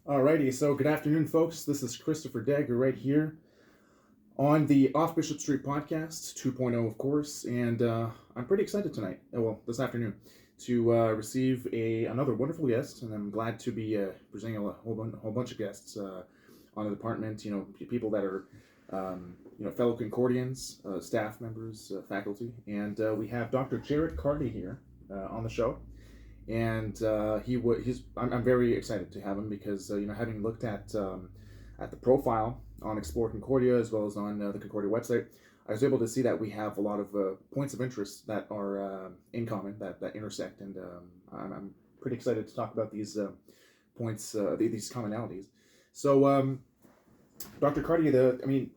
Alrighty, so good afternoon, folks. This is Christopher Dagger right here on the Off Bishop Street podcast 2.0, of course, and I'm pretty excited tonight. This afternoon, to receive another wonderful guest, and I'm glad to be presenting a whole bunch of guests on the department. People that are fellow Concordians, staff members, faculty, and we have Dr. Jarrett Carty here on the show. And I'm very excited to have him because having looked at the profile on Explore Concordia as well as on the Concordia website, I was able to see that we have a lot of points of interest that are in common, that intersect, and I'm pretty excited to talk about these points, these commonalities. So, Dr. Carty, the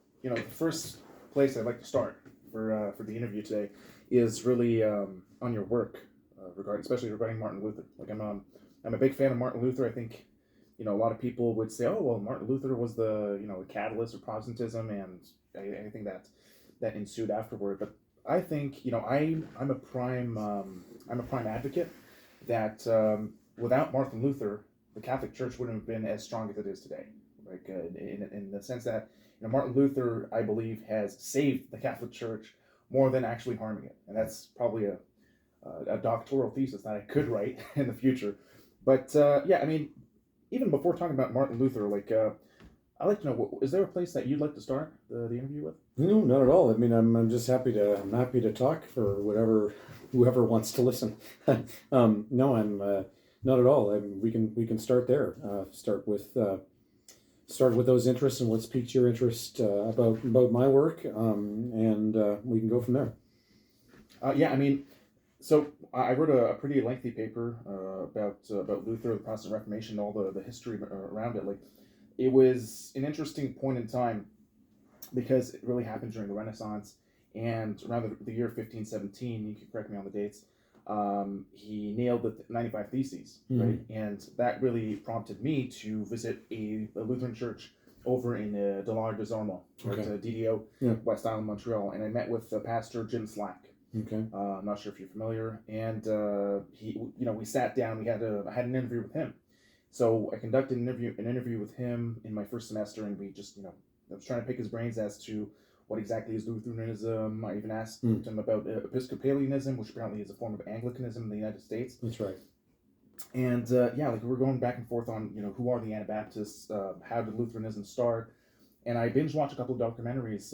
first place I'd like to start for the interview today is really on your work. Especially regarding Martin Luther. Like I'm a big fan of Martin Luther. I think, a lot of people would say, oh well, Martin Luther was the catalyst of Protestantism and anything that ensued afterward. But I think I'm a prime advocate that without Martin Luther, the Catholic Church wouldn't have been as strong as it is today. Like in the sense that Martin Luther, I believe, has saved the Catholic Church more than actually harming it, and that's probably a doctoral thesis that I could write in the future. But even before talking about Martin Luther, I'd like to know, is there a place that you'd like to start the interview with? No, not at all. I mean, I'm just happy to talk for whoever wants to listen. No, I'm not at all. We can start there. Start with those interests and what's piqued your interest about my work, and we can go from there. So I wrote a pretty lengthy paper about Luther, the Protestant Reformation, all the history around it. Like, it was an interesting point in time because it really happened during the Renaissance, and around the year 1517. You can correct me on the dates. He nailed the 95 Theses, right? And that really prompted me to visit a Lutheran church over in Delaware des Ormeaux, right, DDO, West Island, Montreal, and I met with Pastor Jim Slack. Okay. I'm not sure if you're familiar, and we sat down. I had an interview with him, so I conducted an interview with him in my first semester, and we just I was trying to pick his brains as to what exactly is Lutheranism. I even asked him about Episcopalianism, which apparently is a form of Anglicanism in the United States. That's right. And we're going back and forth on who are the Anabaptists, how did Lutheranism start. And I binge watched a couple of documentaries,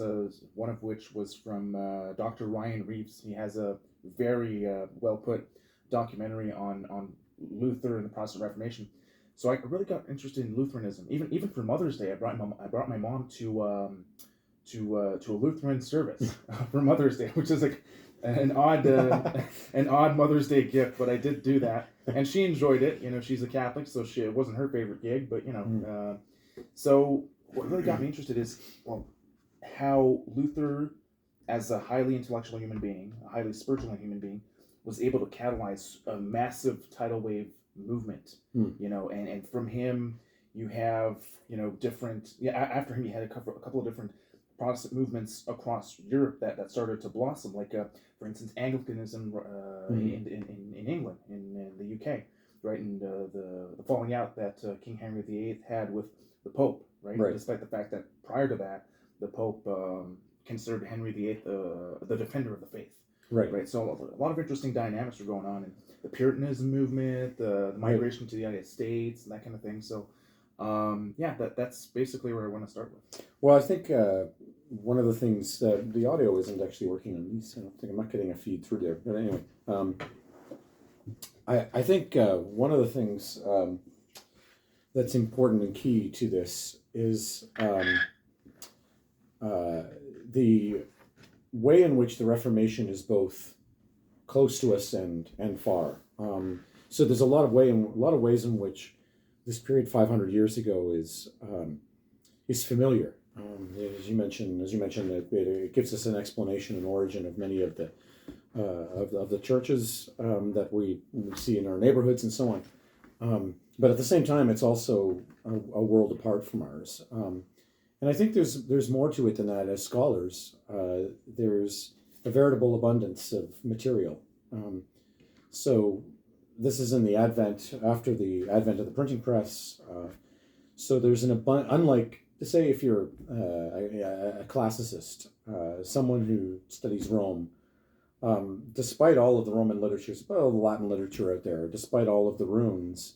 one of which was from Dr. Ryan Reeves. He has a very well put documentary on Luther and the Protestant Reformation. So I really got interested in Lutheranism. Even for Mother's Day, I brought my mom to a Lutheran service for Mother's Day, which is like an odd Mother's Day gift, but I did do that, and she enjoyed it. She's a Catholic, so it wasn't her favorite gig, but so. What really got me interested is, how Luther, as a highly intellectual human being, a highly spiritual human being, was able to catalyze a massive tidal wave movement. And from him, you have different. After him, you had a couple of different Protestant movements across Europe that started to blossom. Like, for instance, Anglicanism in England, in the UK, right, and the falling out that King Henry VIII had with the Pope. Right. Despite the fact that prior to that, the Pope considered Henry VIII the defender of the faith. Right. So a lot of interesting dynamics are going on in the Puritanism movement, the migration to the United States, and that kind of thing. So, that's basically where I want to start with. Well, I think one of the things the audio isn't actually working on these. I don't think I'm not getting a feed through there. But anyway, I think one of the things that's important and key to this is the way in which the Reformation is both close to us and far. So there's a lot of ways in which this period 500 years ago is familiar. As you mentioned, it gives us an explanation and origin of many of the churches that we see in our neighborhoods and so on. But at the same time, it's also a world apart from ours. And I think there's more to it than that. As scholars, there's a veritable abundance of material. So this is in the after the advent of the printing press. So there's unlike, say, if you're a classicist, someone who studies Rome, despite all of the Roman literature, despite all the Latin literature out there, despite all of the runes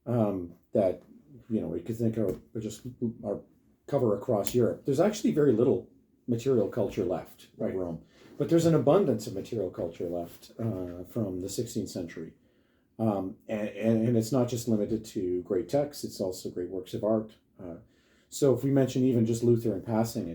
that we could think are cover across Europe, there's actually very little material culture left of Rome. But there's an abundance of material culture left from the 16th century. And it's not just limited to great texts, it's also great works of art. So if we mention even just Luther in passing,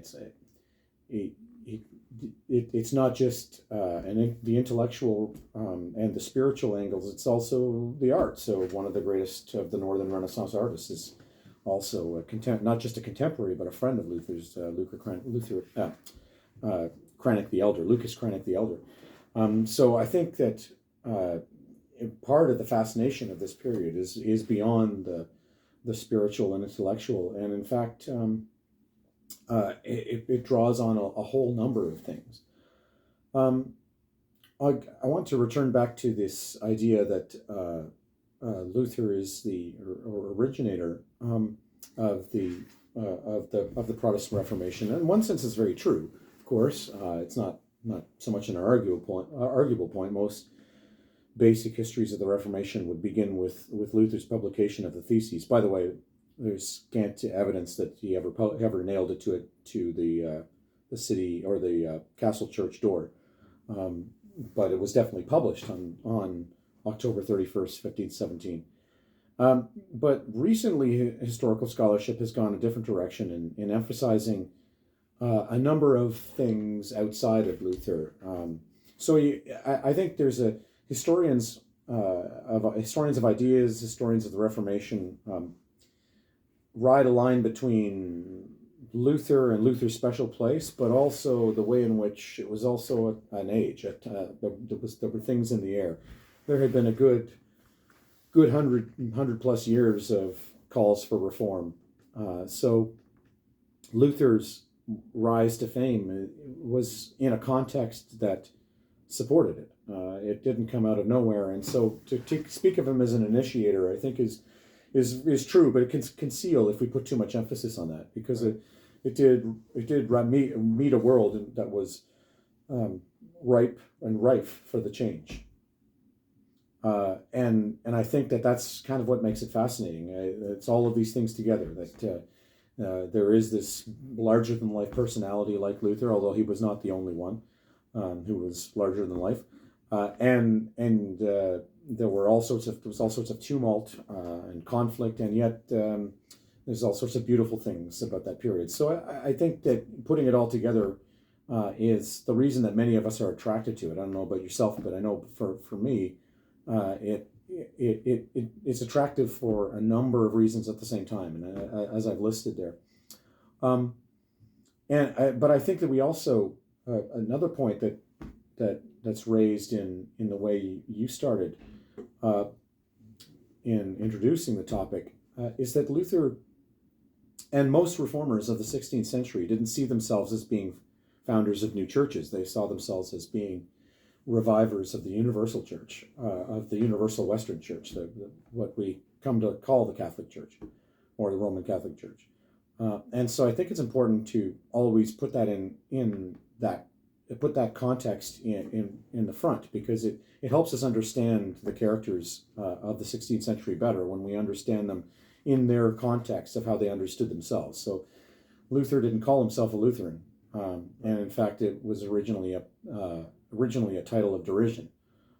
it's not just the intellectual and the spiritual angles, it's also the art. So one of the greatest of the Northern Renaissance artists is also not just a contemporary, but a friend of Luther's, Cranach the Elder, Lucas Cranach the Elder. So I think that part of the fascination of this period is beyond the spiritual and intellectual, and in fact, it draws on a whole number of things. I want to return back to this idea that Luther is the originator of the Protestant Reformation. And in one sense, it's very true. Of course, it's not so much an arguable point. Most basic histories of the Reformation would begin with Luther's publication of the Theses. By the way, there's scant evidence that he ever nailed it to the city or the castle church door, but it was definitely published on October 31st, 1517. But recently, historical scholarship has gone a different direction in emphasizing a number of things outside of Luther. I think there's historians of ideas, historians of the Reformation ride a line between Luther and Luther's special place, but also the way in which it was also an age. There were things in the air. There had been a good 100 plus years of calls for reform. So Luther's rise to fame was in a context that supported it. It didn't come out of nowhere, and so to speak of him as an initiator, I think is true, but it can conceal if we put too much emphasis on that, because it did meet a world that was ripe and rife for the change. And I think that's kind of what makes it fascinating. It's all of these things together, that there is this larger than life personality like Luther, although he was not the only one who was larger than life, and there was all sorts of tumult and conflict, and yet there's all sorts of beautiful things about that period. So I think that putting it all together is the reason that many of us are attracted to it. I don't know about yourself, but I know for me, it's attractive for a number of reasons at the same time, and as I've listed there. But I think that we also another point that's raised in the way you started in introducing the topic is that Luther and most reformers of the 16th century didn't see themselves as being founders of new churches. They saw themselves as being revivers of the universal church, of the universal Western church, what we come to call the Catholic Church or the Roman Catholic Church. And so I think it's important to always put that put that context in the front, because it helps us understand the characters of the 16th century better when we understand them in their context of how they understood themselves. So Luther didn't call himself a Lutheran, and in fact it was originally a title of derision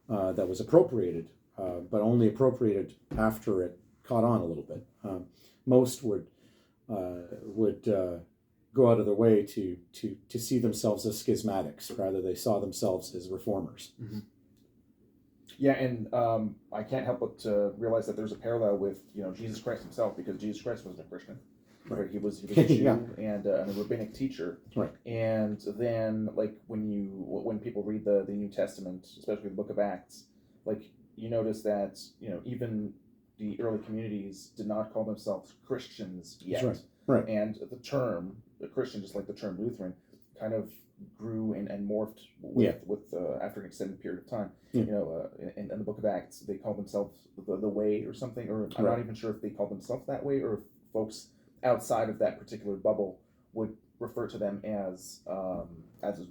that was appropriated, but only appropriated after it caught on a little bit. Most would go out of their way to see themselves as schismatics, rather they saw themselves as reformers. Mm-hmm. Yeah, and I can't help but realize that there's a parallel with Jesus Christ himself, because Jesus Christ wasn't a Christian. Right. He was a Jew yeah. and a rabbinic teacher. Right. And then, like, when people read the New Testament, especially the Book of Acts, like, you notice that even the early communities did not call themselves Christians yet. That's right. And the term Christian, just like the term Lutheran, kind of grew and morphed with after an extended period of time. Yeah. In the Book of Acts, they call themselves the Way or something, or I'm not even sure if they call themselves that way or folks outside of that particular bubble would refer to them as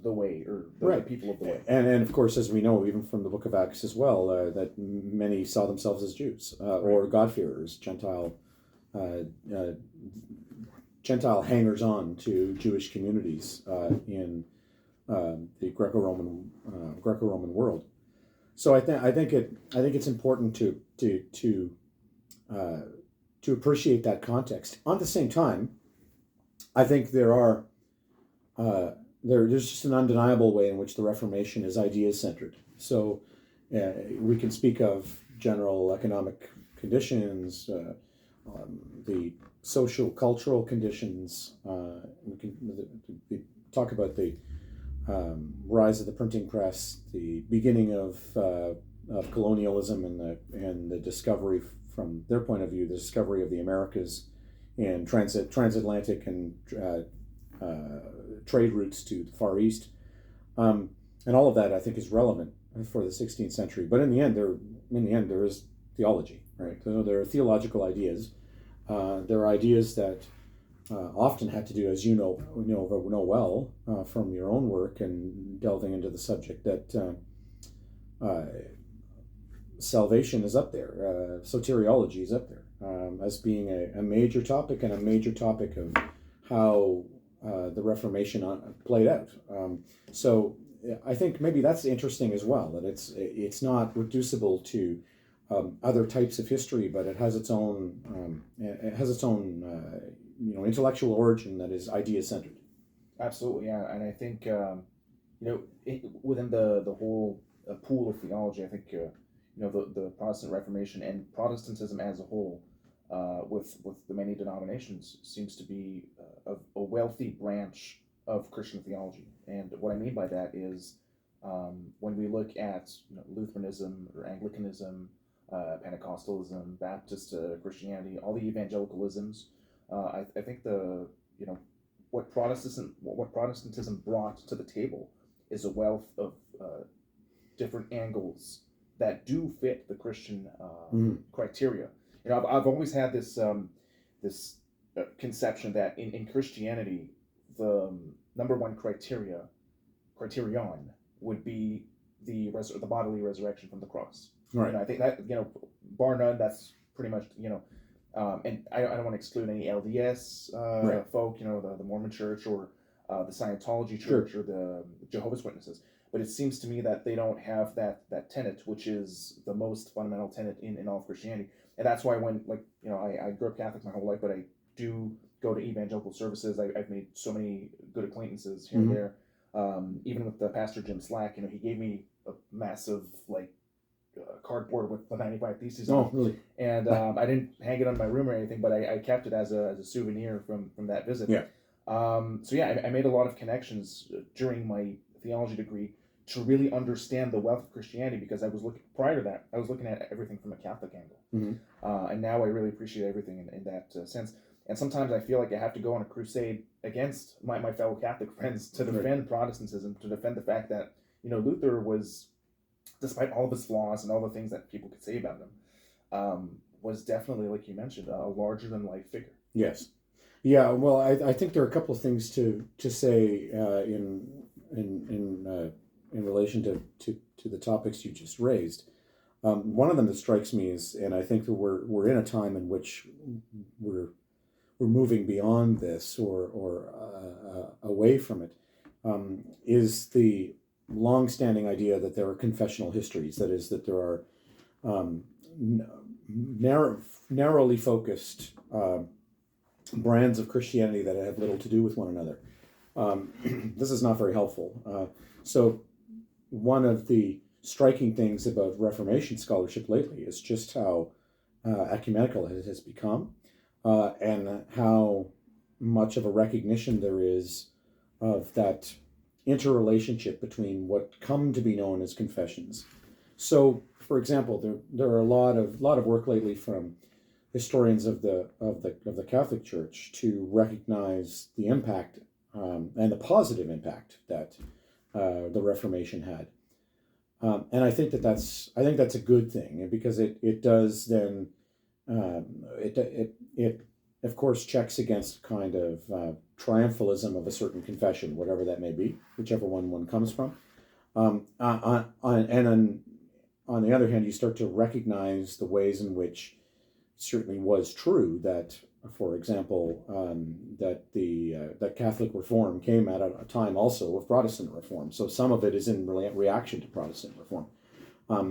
the way, or the Right. people of the way. And of course, as we know, even from the book of Acts as well, that many saw themselves as Jews or God-fearers, Gentile hangers-on to Jewish communities in the Greco-Roman world. So I think it's important to appreciate that context. At the same time, I think there's just an undeniable way in which the Reformation is ideas centered. So we can speak of general economic conditions, the social cultural conditions. We can talk about the rise of the printing press, the beginning of colonialism, and the discovery, from their point of view, the discovery of the Americas and transatlantic and trade routes to the Far East, and all of that I think is relevant for the 16th century. But in the end, there is theology, right? So there are theological ideas. There are ideas that often had to do, as you know well from your own work and delving into the subject, that salvation is up there. Soteriology is up there as being a major topic, and a major topic of how the Reformation played out. So I think maybe that's interesting as well, that it's not reducible to other types of history, but it has its own intellectual origin that is idea centered. Absolutely, yeah, and I think within the whole pool of theology, I think the Protestant Reformation and Protestantism as a whole, with the many denominations, seems to be a wealthy branch of Christian theology. And what I mean by that is, when we look at Lutheranism or Anglicanism, Pentecostalism, Baptist Christianity, all the evangelicalisms, I think what Protestantism brought to the table is a wealth of different angles that do fit the Christian criteria. I've always had this conception that in Christianity, the number one criterion would be the bodily resurrection from the cross. Right. I think that bar none, that's pretty much and I don't want to exclude any LDS Right. folk, the Mormon Church, or the Scientology Church, Sure. or the Jehovah's Witnesses. But it seems to me that they don't have that tenet, which is the most fundamental tenet in all of Christianity. And that's why when, I grew up Catholic my whole life, but I do go to evangelical services. I've made so many good acquaintances here and there. Even with the Pastor Jim Slack, he gave me a massive, cardboard with the 95 Theses on it. Oh, really? And I didn't hang it on my room or anything, but I kept it as a souvenir from that visit. Yeah. So yeah, I made a lot of connections during my theology degree to really understand the wealth of Christianity, because prior to that, I was looking at everything from a Catholic angle. And now I really appreciate everything in that sense. And sometimes I feel like I have to go on a crusade against my fellow Catholic friends to defend Protestantism, to defend the fact that, Luther was, despite all of his flaws and all the things that people could say about him, was definitely, like you mentioned, a larger than life figure. Yes. Yeah. Well, I think there are a couple of things to say in relation to the topics you just raised. One of them that strikes me is, and I think that we're in a time in which we're moving beyond this or away from it, is the long-standing idea that there are confessional histories. That is, that there are narrowly focused brands of Christianity that have little to do with one another. This is not very helpful. So one of the striking things about Reformation scholarship lately is just how ecumenical it has become, and how much of a recognition there is of that interrelationship between what come to be known as confessions. So, for example, there are a lot of work lately from historians of the Catholic Church to recognize the impact and the positive impact that the Reformation had, and I think that's a good thing, because it does then it of course, checks against kind of triumphalism of a certain confession, whatever that may be, whichever one comes from. On the other hand, you start to recognize the ways in which it certainly was true that, for example, that Catholic reform came at a time also of Protestant reform. So some of it is in reaction to Protestant reform.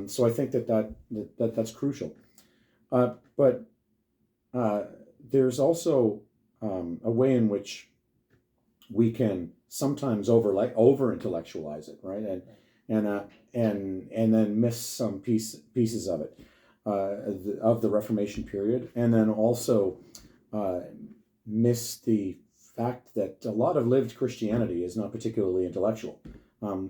So I think that's crucial. But there's also a way in which we can sometimes over intellectualize it, right? And then miss some pieces of it, of the Reformation period, and then also miss the fact that a lot of lived Christianity is not particularly intellectual.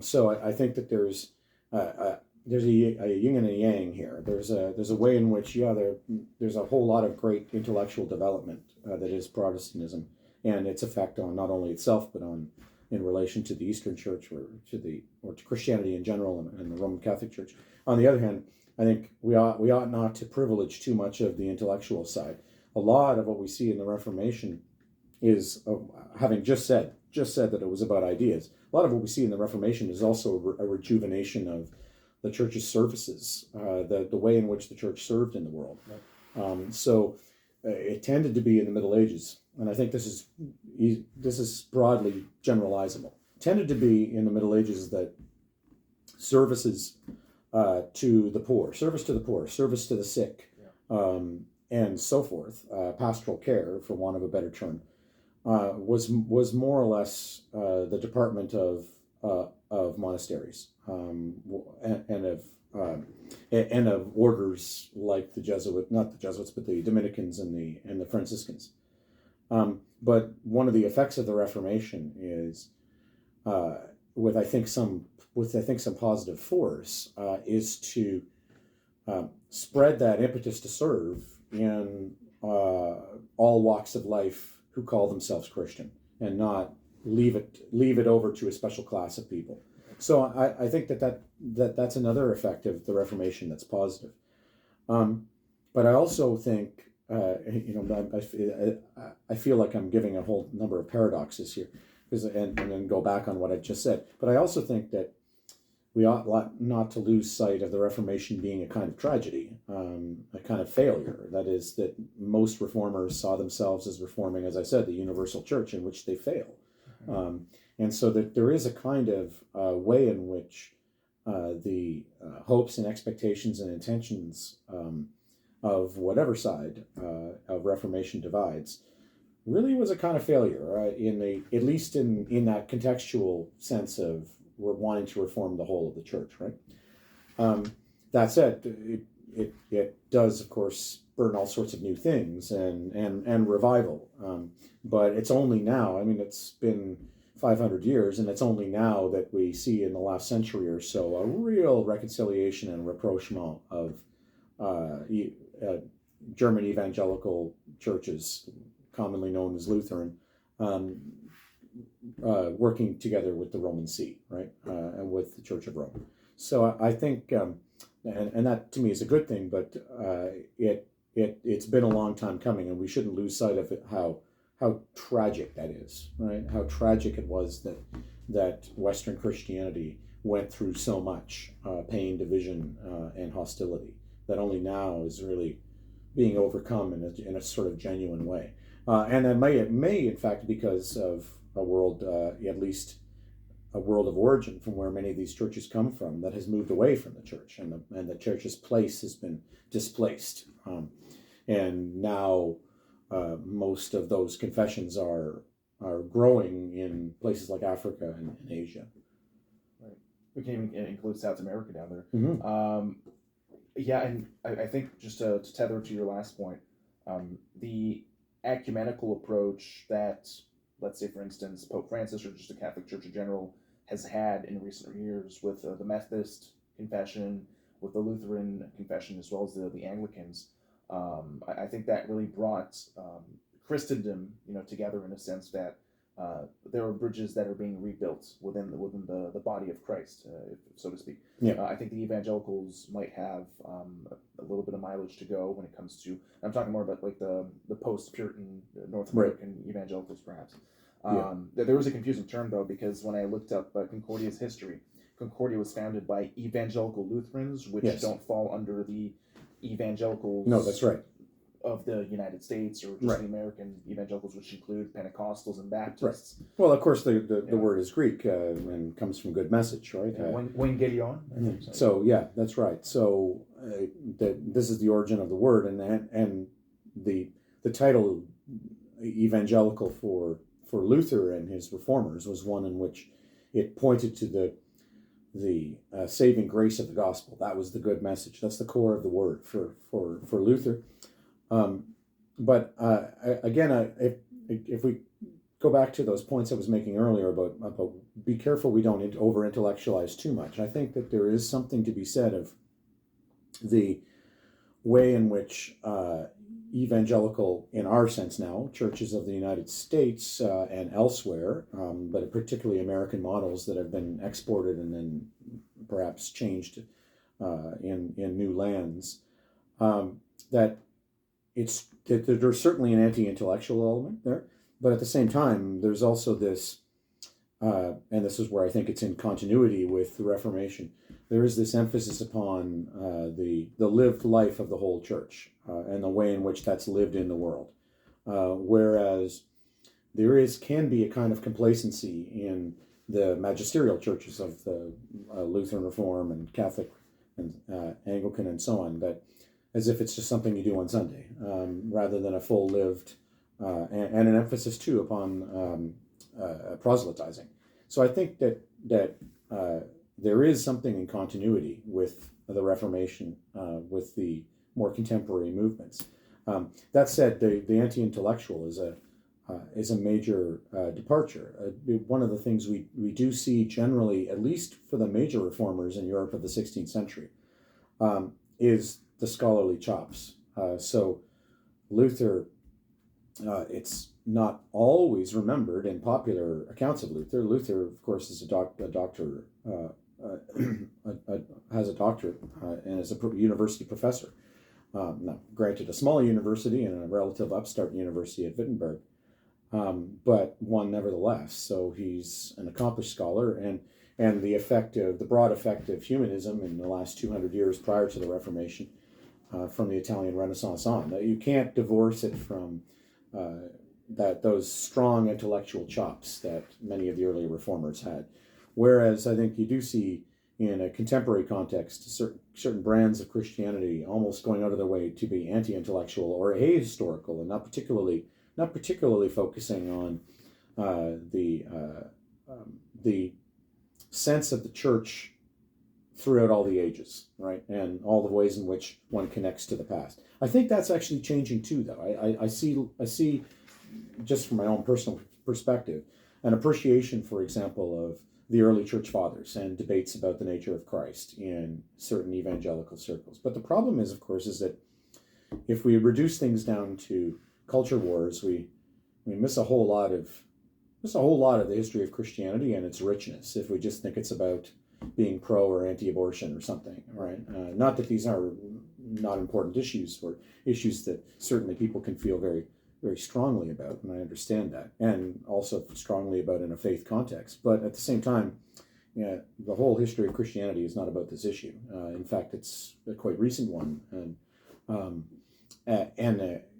So I think that there's a yin and a yang here. There's a way in which there's a whole lot of great intellectual development that is Protestantism and its effect on not only itself but in relation to the Eastern Church or to Christianity in general and the Roman Catholic Church. On the other hand, I think we ought not to privilege too much of the intellectual side. A lot of what we see in the Reformation is, having just said that it was about ideas, a lot of what we see in the Reformation is also a rejuvenation of the church's services, the way in which the church served in the world. Right. So it tended to be in the Middle Ages, and I think this is broadly generalizable. Tended to be in the Middle Ages that services to the poor, service to the sick, and so forth, pastoral care, for want of a better term, was more or less the department of monasteries and of orders like not the Jesuits, but the Dominicans and the Franciscans. But one of the effects of the Reformation is, with I think some positive force, is to spread that impetus to serve in all walks of life who call themselves Christian, and not leave it over to a special class of people. So I think that's another effect of the Reformation that's positive. But I also think I feel like I'm giving a whole number of paradoxes here, and then go back on what I just said. But I also think that we ought not to lose sight of the Reformation being a kind of tragedy, a kind of failure. That is, that most reformers saw themselves as reforming, as I said, the universal church, in which they fail. And so that there is a kind of way in which the hopes and expectations and intentions of whatever side of Reformation divides really was a kind of failure, at least in that contextual sense of we're wanting to reform the whole of the church, right? That said, it does, of course, burn all sorts of new things and revival. But it's only now, it's been 500 years, and it's only now that we see in the last century or so a real reconciliation and rapprochement of German evangelical churches, commonly known as Lutheran, working together with the Roman See, right, and with the Church of Rome. So I think, and that to me is a good thing, but it's been a long time coming, and we shouldn't lose sight of it, how tragic that is, right? How tragic it was that Western Christianity went through so much pain, division, and hostility, that only now is really being overcome in a sort of genuine way. And that may in fact, because of a world, at least a world of origin from where many of these churches come from, that has moved away from the church, and the church's place has been displaced. And now most of those confessions are growing in places like Africa and Asia. Right. We can even include South America down there. Mm-hmm. Yeah, and I think just to tether to your last point, the ecumenical approach that, let's say, for instance, Pope Francis, or just the Catholic Church in general, has had in recent years with the Methodist confession, with the Lutheran confession, as well as the Anglicans, I think that really brought Christendom, together in a sense that there are bridges that are being rebuilt within the body of Christ, so to speak. Yeah. I think the evangelicals might have a little bit of mileage to go when it comes to. I'm talking more about like the post-Puritan North American evangelicals, perhaps. There was a confusing term though, because when I looked up Concordia's history, Concordia was founded by evangelical Lutherans, which don't fall under the evangelicals. No, that's right. Of the United States, or just the American evangelicals, which include Pentecostals and Baptists. Right. Well, of course, the word is Greek and comes from good message, right? When Gideon. So yeah, that's right. So this is the origin of the word, and the title evangelical for Luther and his reformers was one in which it pointed to the saving grace of the gospel. That was the good message. That's the core of the word for Luther. But again, if we go back to those points I was making earlier about be careful we don't over intellectualize too much. I think that there is something to be said of the way in which evangelical, in our sense now, churches of the United States and elsewhere, but particularly American models that have been exported and then perhaps changed in new lands, that there's certainly an anti-intellectual element there, but at the same time, there's also this, and this is where I think it's in continuity with the Reformation. There is this emphasis upon the lived life of the whole church and the way in which that's lived in the world, whereas can be a kind of complacency in the magisterial churches of the Lutheran Reform and Catholic and Anglican and so on, that as if it's just something you do on Sunday, rather than a full lived, and an emphasis too upon proselytizing. So I think that there is something in continuity with the Reformation, with the more contemporary movements. That said, the anti-intellectual is a major departure. One of the things we do see generally, at least for the major reformers in Europe of the 16th century, is the scholarly chops. So Luther, it's not always remembered in popular accounts of Luther. Luther, of course, is a doctor, has a doctorate and is a university professor. Now, granted, a small university and a relative upstart university at Wittenberg, but one nevertheless. So he's an accomplished scholar, and the broad effect of humanism in the last 200 years prior to the Reformation, from the Italian Renaissance on. That you can't divorce it from those strong intellectual chops that many of the early reformers had. Whereas I think you do see in a contemporary context certain brands of Christianity almost going out of their way to be anti-intellectual or ahistorical, and not particularly focusing on the sense of the church throughout all the ages, right, and all the ways in which one connects to the past. I think that's actually changing too, though. I see, just from my own personal perspective, an appreciation, for example, of the early church fathers and debates about the nature of Christ in certain evangelical circles. But the problem is, of course, is that if we reduce things down to culture wars, we miss a whole lot of the history of Christianity and its richness if we just think it's about being pro or anti-abortion or something, right? Not that these are not important issues, or issues that certainly people can feel very, very strongly about, and I understand that, and also strongly about in a faith context. But at the same time, the whole history of Christianity is not about this issue. In fact, it's a quite recent one, and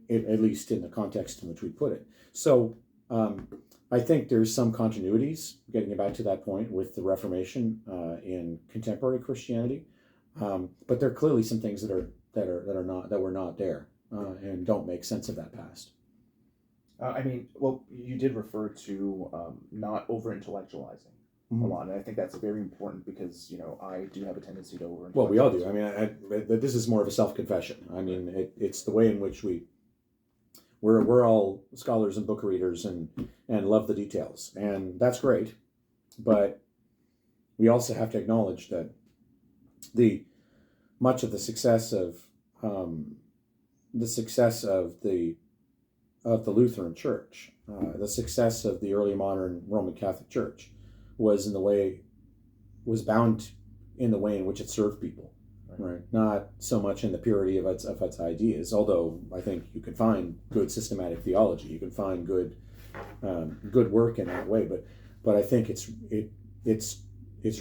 at least in the context in which we put it. So I think there's some continuities, getting back to that point, with the Reformation in contemporary Christianity, but there are clearly some things that were not there and don't make sense of that past. You did refer to not over-intellectualizing a lot, and I think that's very important because I do have a tendency to over-intellectualize. Well, we all do. I mean, this is more of a self-confession. I mean, it's the way in which we're all scholars and book readers and love the details, and that's great, but we also have to acknowledge that much of the success of the of the Lutheran Church, the success of the early modern Roman Catholic Church, was bound in the way in which it served people, right? Not so much in the purity of its ideas, although I think you can find good systematic theology, you can find good work in that way, but I think its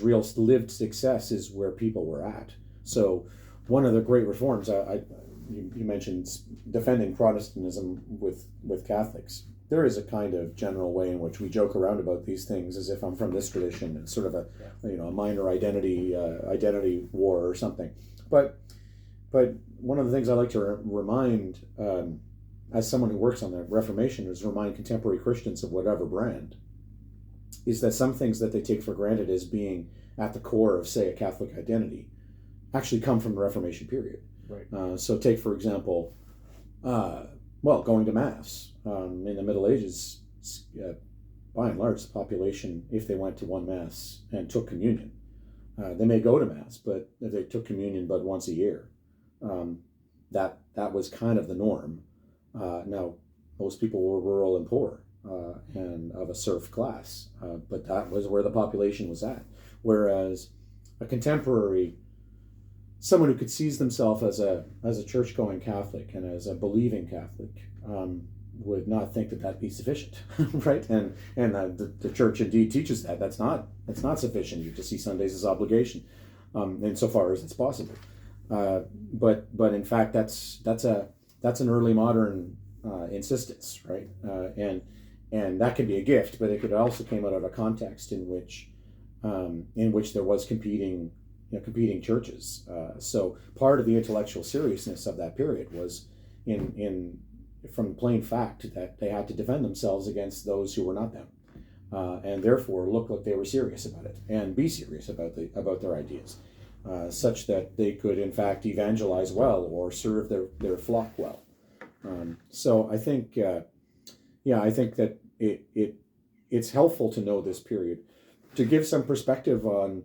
real lived success is where people were at. So one of the great reforms, you mentioned defending Protestantism with Catholics. There is a kind of general way in which we joke around about these things as if I'm from this tradition. It's sort of a minor identity war or something. But one of the things I like to remind, as someone who works on the Reformation, is remind contemporary Christians of whatever brand, is that some things that they take for granted as being at the core of, say, a Catholic identity actually come from the Reformation period. Right. So take, for example, going to Mass. In the Middle Ages, by and large, the population, if they went to one Mass and took communion, they may go to Mass, but they took communion but once a year. That was kind of the norm. Now, most people were rural and poor and of a serf class, but that was where the population was at. Whereas a contemporary, someone who could seize themselves as a church-going Catholic and as a believing Catholic, would not think that that'd be sufficient, right? And the church indeed teaches that that's not sufficient. You just see Sundays as obligation, insofar as it's possible. But in fact, that's an early modern insistence, right? And that can be a gift, but it could also came out of a context in which there was competing churches. So part of the intellectual seriousness of that period was from the plain fact that they had to defend themselves against those who were not them, and therefore look like they were serious about it and be serious about their ideas, such that they could in fact evangelize well or serve their flock well. So I think that it's helpful to know this period to give some perspective on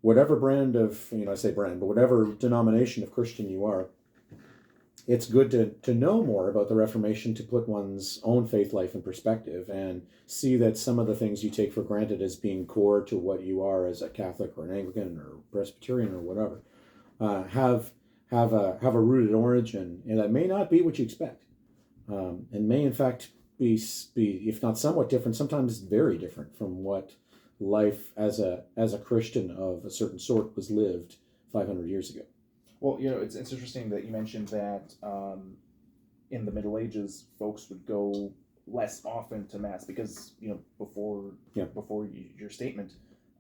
whatever brand of, I say brand, but whatever denomination of Christian you are. It's good to know more about the Reformation, to put one's own faith life in perspective and see that some of the things you take for granted as being core to what you are as a Catholic or an Anglican or Presbyterian or whatever, have a rooted origin, and that may not be what you expect, and may in fact be if not somewhat different, sometimes very different from what life as a Christian of a certain sort was lived 500 years ago. Well, it's interesting that you mentioned that in the Middle Ages, folks would go less often to Mass because, before your statement,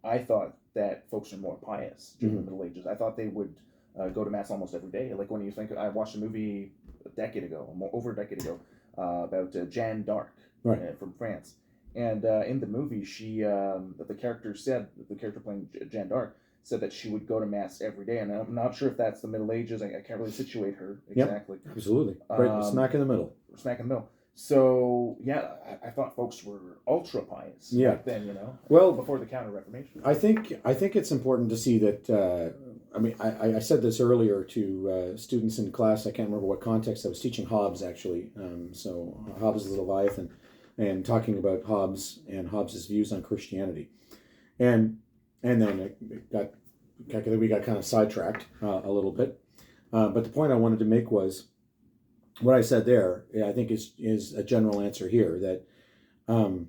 I thought that folks are more pious during the Middle Ages. I thought they would go to Mass almost every day. Like when you think, I watched a movie over a decade ago, about Jeanne d'Arc, right, from France. And in the movie, the character playing Jeanne d'Arc, said that she would go to Mass every day, and I'm not sure if that's the Middle Ages. I can't really situate her exactly. Yep, absolutely. Right, smack in the middle. Smack in the middle. So, I thought folks were ultra pious back then, Well, before the Counter-Reformation. I think it's important to see that, I said this earlier to students in class. I can't remember what context. I was teaching Hobbes, actually. So Hobbes' Leviathan, and talking about Hobbes and Hobbes' views on Christianity. And then we got kind of sidetracked a little bit. But the point I wanted to make was, what I said there, I think is a general answer here, that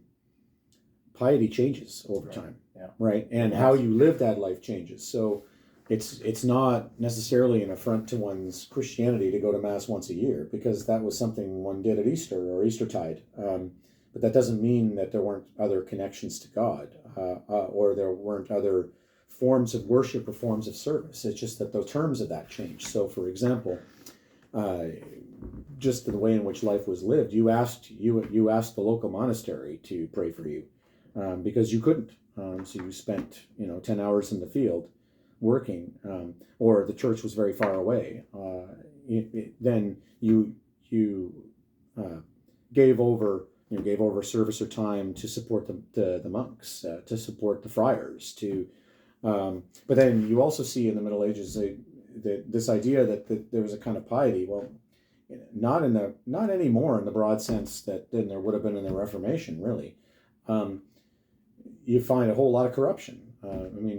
piety changes over time, right? And how you live that life changes. So it's not necessarily an affront to one's Christianity to go to Mass once a year, because that was something one did at Easter or Eastertide. But that doesn't mean that there weren't other connections to God, or there weren't other forms of worship or forms of service. It's just that the terms of that changed. So, for example, just the way in which life was lived, you asked the local monastery to pray for you, because you couldn't. So you spent 10 hours in the field working, or the church was very far away. Then you gave over service or time to support the monks, to support the friars, but then you also see in the Middle Ages this idea that there was a kind of piety. Well, not anymore in the broad sense that than there would have been in the Reformation, really. You find a whole lot of corruption.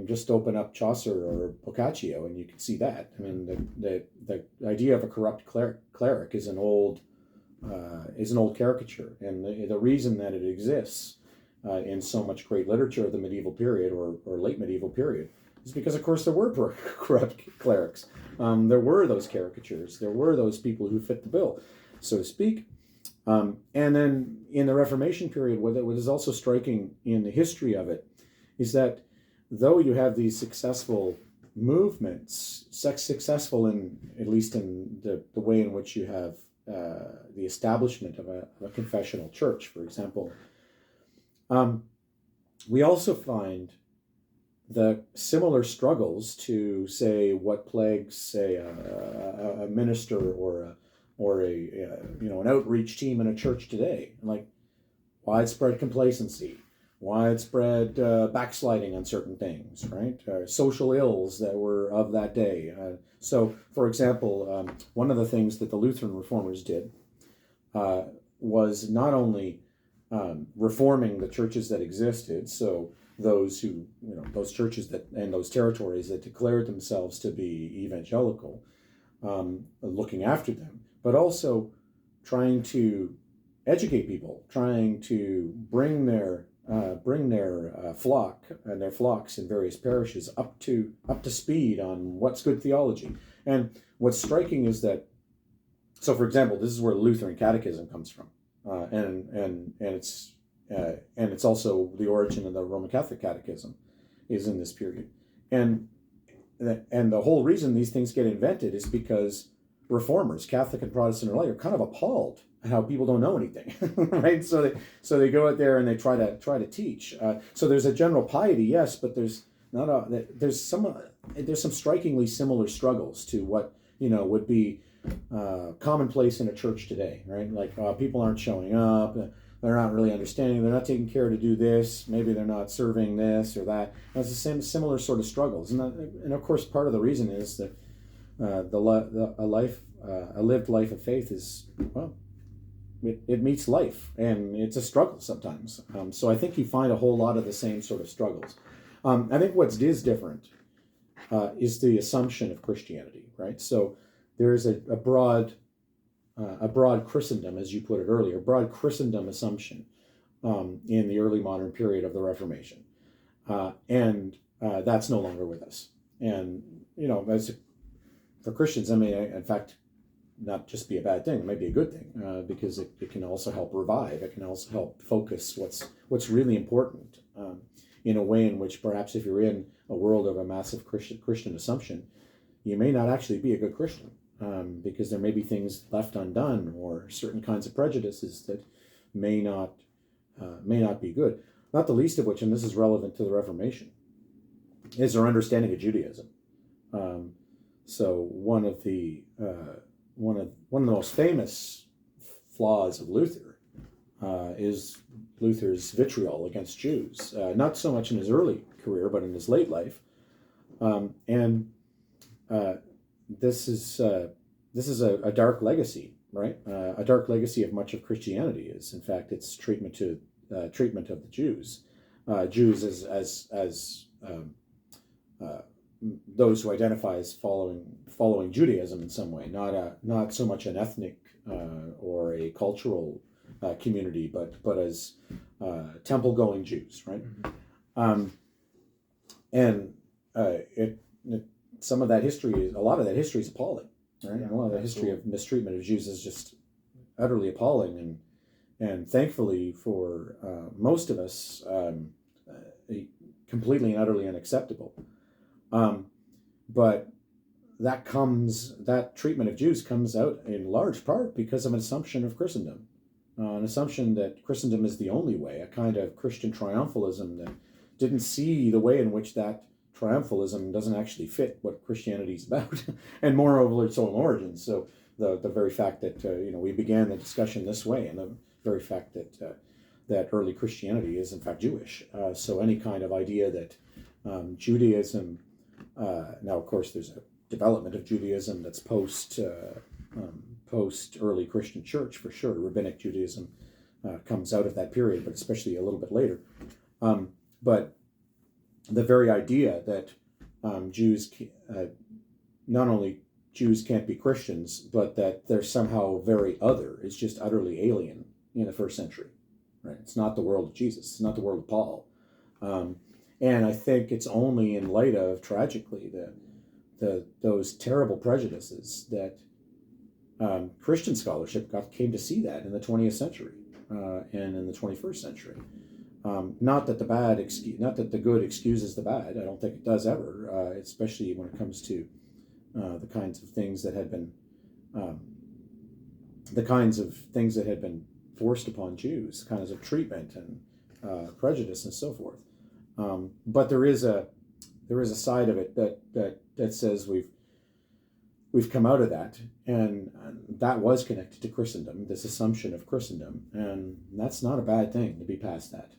Just open up Chaucer or Boccaccio, and you can see that. The idea of a corrupt cleric is an old caricature, and the reason that it exists in so much great literature of the medieval period or late medieval period is because, of course, there were corrupt clerics. There were those caricatures. There were those people who fit the bill, so to speak. And then in the Reformation period, what is also striking in the history of it is that though you have these successful movements, successful in at least in the way in which you have the establishment of a confessional church, for example, we also find the similar struggles to, say, what plagues, say, a minister or an outreach team in a church today, like widespread complacency, widespread backsliding on certain things, right? Social ills that were of that day. So, for example, one of the things that the Lutheran reformers did was not only reforming the churches that existed, so those churches that and those territories that declared themselves to be evangelical, looking after them, but also trying to educate people, trying to bring their flock and their flocks in various parishes up to speed on what's good theology. And what's striking is that, so for example, this is where the Lutheran Catechism comes from, and it's also the origin of the Roman Catholic Catechism is in this period, and the whole reason these things get invented is because reformers, Catholic and Protestant alike, are kind of appalled at how people don't know anything, right? So they go out there and they try to teach. So there's a general piety, yes, but there's some strikingly similar struggles to what would be commonplace in a church today, right? Like people aren't showing up, they're not really understanding, they're not taking care to do this, maybe they're not serving this or that. That's the same similar sort of struggles, and of course part of the reason is that a lived life of faith is, well, it meets life, and it's a struggle sometimes. So I think you find a whole lot of the same sort of struggles. I think what is different is the assumption of Christianity, right? So there is a broad Christendom, as you put it earlier, broad Christendom assumption in the early modern period of the Reformation, and that's no longer with us. And for Christians, in fact, not just be a bad thing, it might be a good thing, because it can also help revive. It can also help focus what's really important in a way in which perhaps if you're in a world of a massive Christian assumption, you may not actually be a good Christian, because there may be things left undone or certain kinds of prejudices that may not be good. Not the least of which, and this is relevant to the Reformation, is our understanding of Judaism. So one of the most famous flaws of Luther is Luther's vitriol against Jews. Not so much in his early career, but in his late life. This is a dark legacy, right? A dark legacy of much of Christianity is, in fact, its treatment of the Jews. Jews as those who identify as following Judaism in some way, not so much an ethnic or a cultural community, but as temple-going Jews, right? Some of that history, a lot of that history is appalling, right? Yeah, a lot of the history of mistreatment of Jews is just utterly appalling, and thankfully for most of us, completely and utterly unacceptable. But that treatment of Jews comes out in large part because of an assumption of Christendom, an assumption that Christendom is the only way, a kind of Christian triumphalism that didn't see the way in which that triumphalism doesn't actually fit what Christianity is about, and moreover its own origins. So the very fact that we began the discussion this way, and the very fact that early Christianity is in fact Jewish. So any kind of idea that Judaism, now of course there's a development of Judaism that's post post-early Christian church for sure. Rabbinic Judaism comes out of that period, but especially a little bit later. But the very idea that not only Jews can't be Christians, but that they're somehow very other is just utterly alien in the first century. Right? It's not the world of Jesus. It's not the world of Paul. And I think it's only in light of, tragically, those terrible prejudices that Christian scholarship came to see that in the 20th century and in the 21st century. Not that the good excuses the bad. I don't think it does ever, especially when it comes to the kinds of things that had been forced upon Jews, kinds of treatment and prejudice and so forth. But there is a side of it that says we've come out of that, and that was connected to Christendom, this assumption of Christendom, and that's not a bad thing to be past that.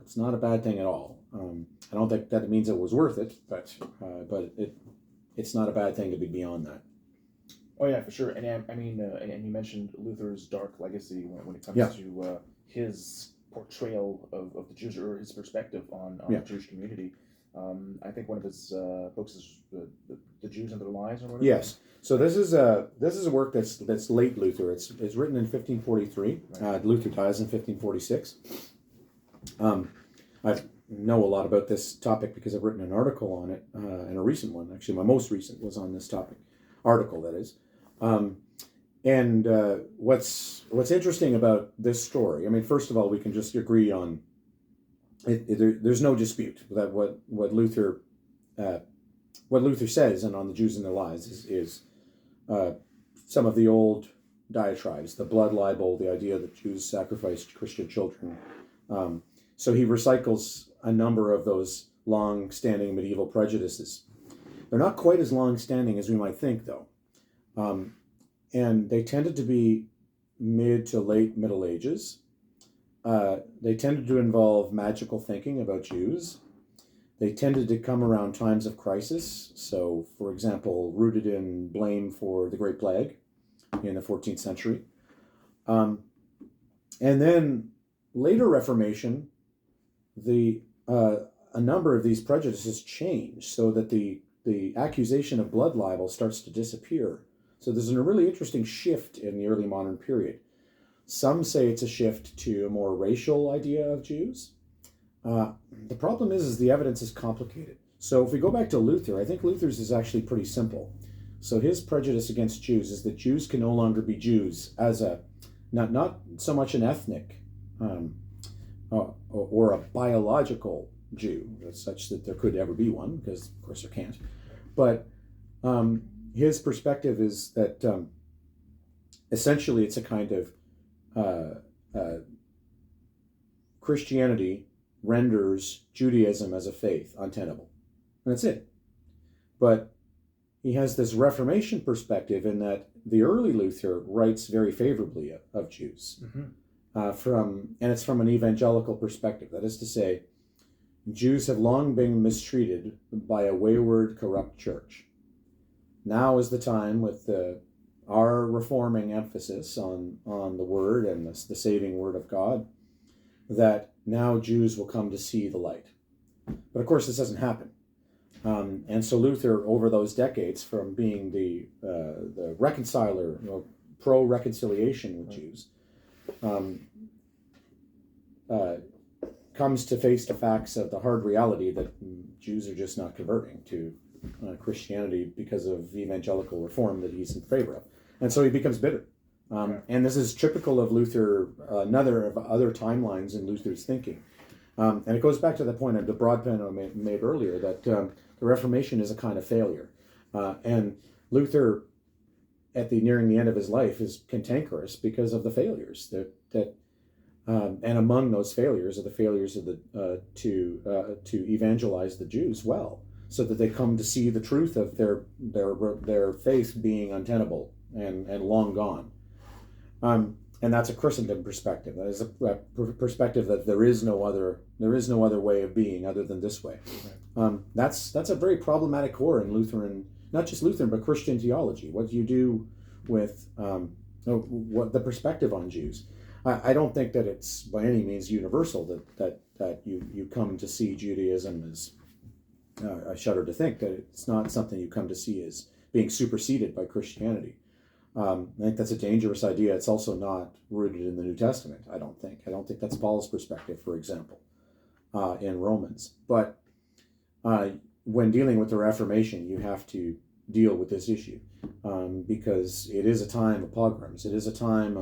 It's not a bad thing at all. I don't think that means it was worth it, but it's not a bad thing to be beyond that. Oh yeah, for sure. And I mean, and you mentioned Luther's dark legacy when it comes to his portrayal of the Jews, or his perspective on the Jewish community. I think one of his books is the Jews and Their Lives, or whatever. Yes. So this is a work that's late Luther. It's written in 1543. Right. Luther dies in 1546. I know a lot about this topic because I've written an article on it, and a recent one. Actually, my most recent was on this topic. Article, that is. And what's interesting about this story, I mean, first of all, we can just agree on there's no dispute that what Luther says, and on the Jews and Their Lives is some of the old diatribes, the blood libel, the idea that Jews sacrificed Christian children. So he recycles a number of those long-standing medieval prejudices. They're not quite as long-standing as we might think, though. And they tended to be mid to late Middle Ages. They tended to involve magical thinking about Jews. They tended to come around times of crisis. So, for example, rooted in blame for the Great Plague in the 14th century. And then later Reformation, a number of these prejudices change so that the accusation of blood libel starts to disappear. So there's a really interesting shift in the early modern period. Some say it's a shift to a more racial idea of Jews. The problem is the evidence is complicated. So if we go back to Luther, I think Luther's is actually pretty simple. So his prejudice against Jews is that Jews can no longer be Jews as not so much an ethnic or a biological Jew, such that there could ever be one, because of course there can't. But his perspective is that essentially it's a kind of Christianity renders Judaism as a faith untenable. And that's it. But he has this Reformation perspective in that the early Luther writes very favorably of Jews. Mm-hmm. And it's from an evangelical perspective. That is to say, Jews have long been mistreated by a wayward, corrupt church. Now is the time, with our reforming emphasis on the Word and the saving Word of God, that now Jews will come to see the light. But of course, this doesn't happen. And so Luther, over those decades, from being the reconciler, pro-reconciliation with Jews, comes to face the facts of the hard reality that Jews are just not converting to Christianity because of evangelical reform that he's in favor of. And so he becomes bitter. And this is typical of Luther, another of other timelines in Luther's thinking. And it goes back to the point of the broad pen I made earlier, that the Reformation is a kind of failure. And Luther, nearing the end of his life, is cantankerous because of the failures and among those failures are the failures of to evangelize the Jews well, so that they come to see the truth of their faith being untenable and long gone. And that's a Christendom perspective. That is a perspective that there is no other way of being other than this way. Right. That's a very problematic core in Lutheran, not just Lutheran, but Christian theology. What do you do with what the perspective on Jews. I don't think that it's by any means universal that you come to see Judaism as, I shudder to think that it's not something you come to see as being superseded by Christianity. I think that's a dangerous idea. It's also not rooted in the New Testament, I don't think. I don't think that's Paul's perspective, for example, in Romans. But when dealing with the Reformation, you have to deal with this issue because it is a time of pogroms. It is a time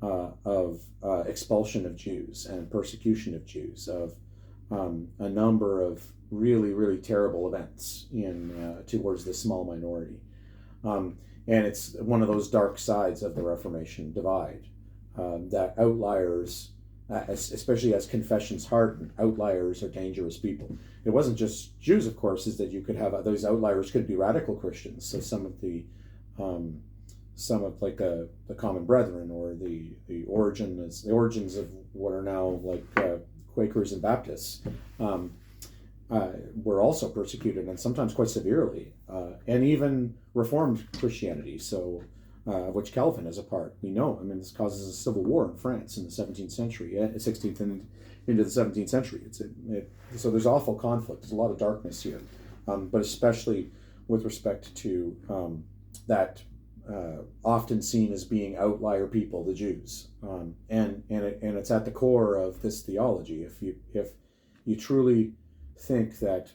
of expulsion of Jews and persecution of Jews, of a number of really, really terrible events towards this small minority. And it's one of those dark sides of the Reformation divide, that outliers, especially as confessions harden, outliers are dangerous people. It wasn't just Jews, of course, is that you could have those outliers could be radical Christians. So some of like the Common Brethren, or the origins of what are now like Quakers and Baptists, were also persecuted, and sometimes quite severely, and even Reformed Christianity, so which Calvin is a part. We know, I mean, this causes a civil war in France in the 17th century, 16th and into the 17th century. So there's awful conflict. There's a lot of darkness here, but especially with respect to that often seen as being outlier people, the Jews, and it's at the core of this theology. If you truly think that,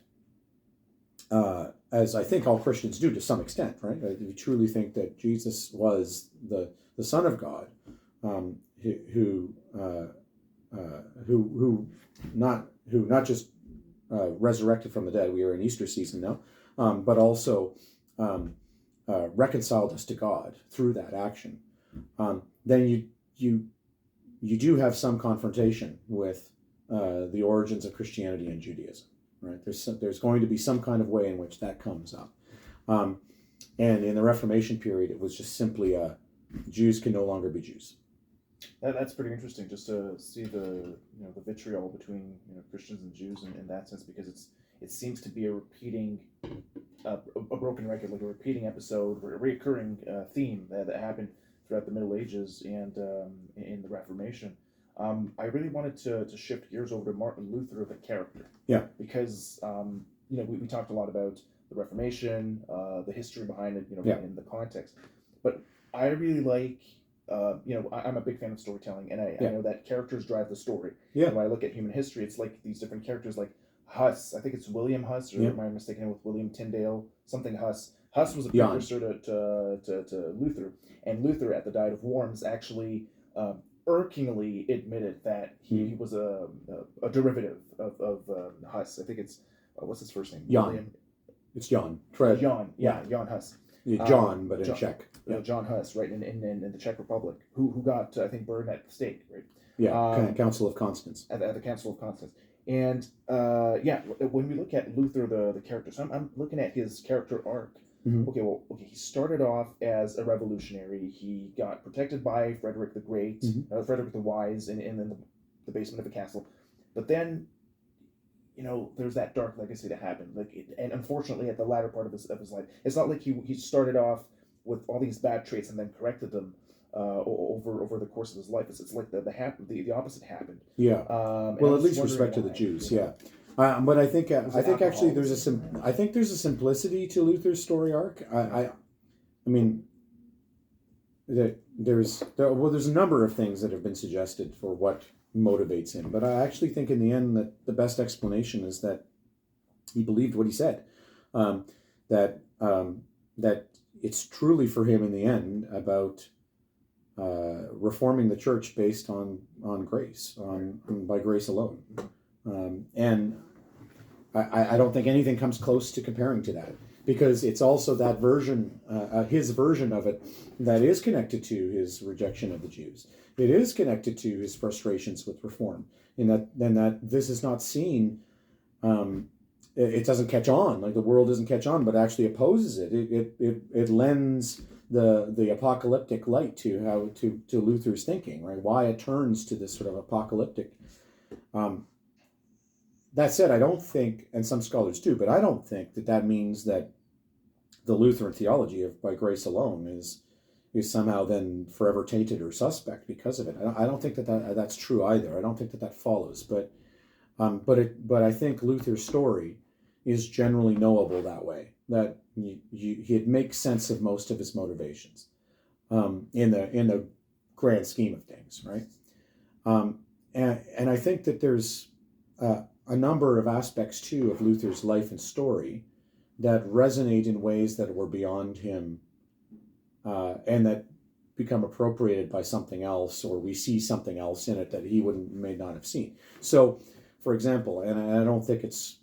as I think all Christians do to some extent, right? If you truly think that Jesus was the Son of God, who not just resurrected from the dead. We are in Easter season now, but also reconciled us to God through that action. Then you do have some confrontation with the origins of Christianity and Judaism. Right? There's going to be some kind of way in which that comes up. And in the Reformation period, it was just simply Jews can no longer be Jews. That's pretty interesting, just to see the vitriol between Christians and Jews in that sense, because it seems to be a repeating, a broken record, like a repeating episode, a recurring theme that happened throughout the Middle Ages and in the Reformation. I really wanted to shift gears over to Martin Luther, the character. Yeah. Because we talked a lot about the Reformation, the history behind it, in the context. But I really like, I'm a big fan of storytelling, and I know that characters drive the story. Yeah. When I look at human history, it's like these different characters, like Huss. I think it's William Huss, or am I mistaken with William Tyndale? Something Huss. Huss was a precursor to Luther, and Luther, at the Diet of Worms, actually irkingly admitted that he was a derivative of Huss. I think it's what's his first name? Jan. William. It's Jan. Jan Huss. Yeah, John, but in Czech. Yeah. John Huss, right, in the Czech Republic, who got I think burned at the stake, right? Yeah, Council of Constance. At the Council of Constance, and when we look at Luther, the character, so I'm looking at his character arc. Mm-hmm. Okay, he started off as a revolutionary. He got protected by Frederick the Great, Frederick the Wise, in the basement of a castle. But then, there's that dark legacy that happened. And unfortunately, at the latter part of his life, it's not like he started off with all these bad traits and then corrected them over the course of his life. It's like the opposite happened. Yeah. Well, at least respect to the Jews. Yeah. But I think actually there's a simplicity to Luther's story arc. I mean, there's a number of things that have been suggested for what motivates him, but I actually think in the end that the best explanation is that he believed what he said, that it's truly for him in the end about reforming the church based on grace, by grace alone. And I don't think anything comes close to comparing to that, because it's also that version, his version of it, that is connected to his rejection of the Jews. It is connected to his frustrations with reform, in that this is not seen, it doesn't catch on, like the world doesn't catch on, but actually opposes it. It lends the apocalyptic light to Luther's thinking, right? Why it turns to this sort of apocalyptic. That said, I don't think, and some scholars do, but I don't think that means that the Lutheran theology of by grace alone is somehow then forever tainted or suspect because of it. I don't think that's true either. I don't think that follows. But I think Luther's story is generally knowable that way. That he'd make sense of most of his motivations in the grand scheme of things, right? And I think that there's a number of aspects too of Luther's life and story that resonate in ways that were beyond him, and that become appropriated by something else, or we see something else in it that he may not have seen. So, for example, and I don't think it's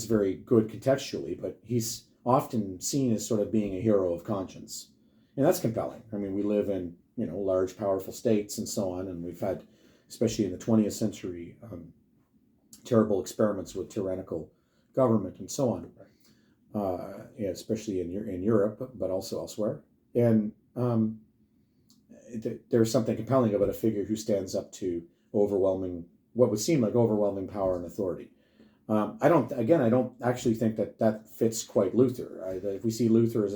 very good contextually, but he's often seen as sort of being a hero of conscience, and that's compelling. I mean, we live in large, powerful states and so on, and we've had, especially in the 20th century, terrible experiments with tyrannical government and so on, especially in Europe, but also elsewhere. And there's something compelling about a figure who stands up to what would seem like overwhelming power and authority. I don't actually think that fits quite Luther. If we see Luther as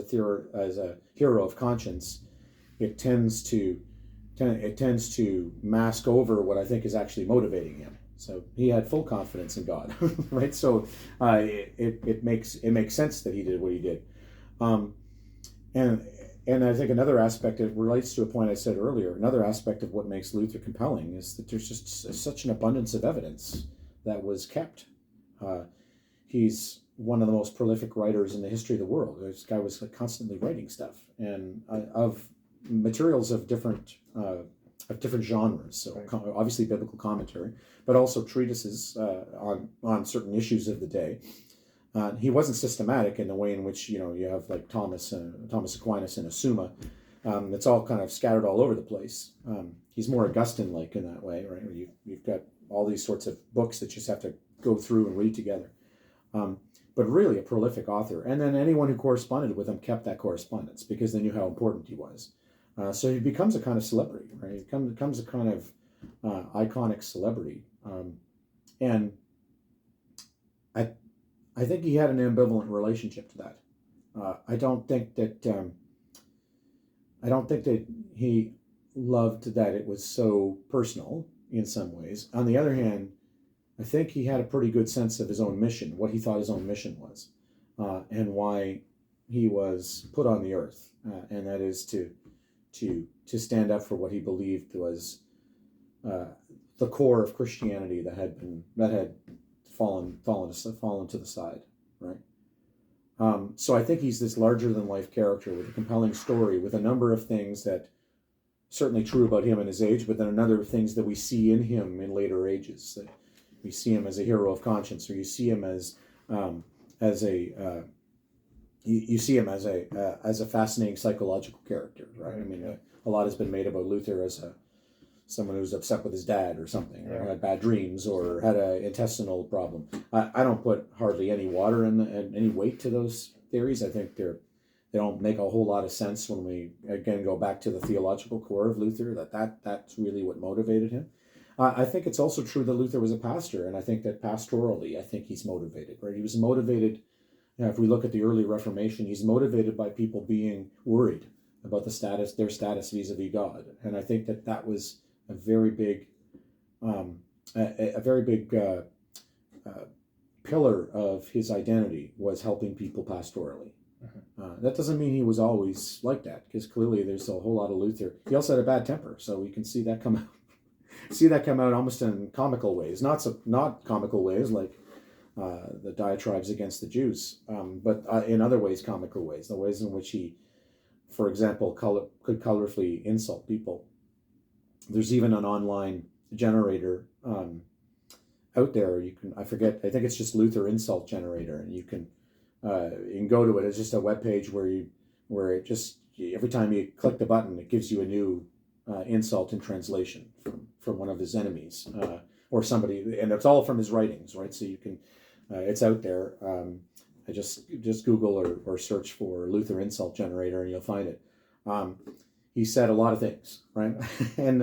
a hero of conscience, it tends to mask over what I think is actually motivating him. So he had full confidence in God, right? So it makes sense that he did what he did, and I think another aspect, it relates to a point I said earlier. Another aspect of what makes Luther compelling is that there's just such an abundance of evidence that was kept. He's one of the most prolific writers in the history of the world. This guy was constantly writing stuff, and of materials of different genres. So obviously biblical commentary, but also treatises on certain issues of the day. He wasn't systematic in the way in which you have like Thomas Aquinas and a Summa. It's all kind of scattered all over the place. He's more Augustine-like in that way, right? Where you've got all these sorts of books that you just have to go through and read together. But really a prolific author. And then anyone who corresponded with him kept that correspondence because they knew how important he was. So he becomes a kind of celebrity, right? He becomes a kind of iconic celebrity. And I think he had an ambivalent relationship to that. I don't think that he loved that it was so personal in some ways. On the other hand, I think he had a pretty good sense of his own mission, what he thought his own mission was, and why he was put on the earth, and that is to stand up for what he believed was the core of Christianity that had fallen to the side, right? So I think he's this larger than life character with a compelling story, with a number of things that certainly true about him and his age, but then another things that we see in him in later ages. That we see him as a hero of conscience, or you see him as a fascinating psychological character, right? I mean, a lot has been made about Luther as someone who's upset with his dad or something, or had bad dreams, or had an intestinal problem. I don't put hardly any water and any weight to those theories. I think they don't make a whole lot of sense when we again go back to the theological core of Luther. That's really what motivated him. I think it's also true that Luther was a pastor, and I think that pastorally, I think he's motivated, right? He was motivated. If we look at the early Reformation, he's motivated by people being worried about their status vis-a-vis God, and I think that was a very big pillar of his identity, was helping people pastorally. That doesn't mean he was always like that, because clearly there's a whole lot of Luther. He also had a bad temper, so we can see that come out. Almost in comical ways, not comical ways like the diatribes against the Jews, but in other ways, comical ways, the ways in which he, for example, could colorfully insult people. There's even an online generator out there. I think it's just Luther Insult Generator, and you can go to it. It's just a web page where it just, every time you click the button, it gives you a new insult in translation from one of his enemies or somebody, and it's all from his writings, right? So you can, it's out there. I just Google or search for Luther Insult Generator, and you'll find it. He said a lot of things, right? and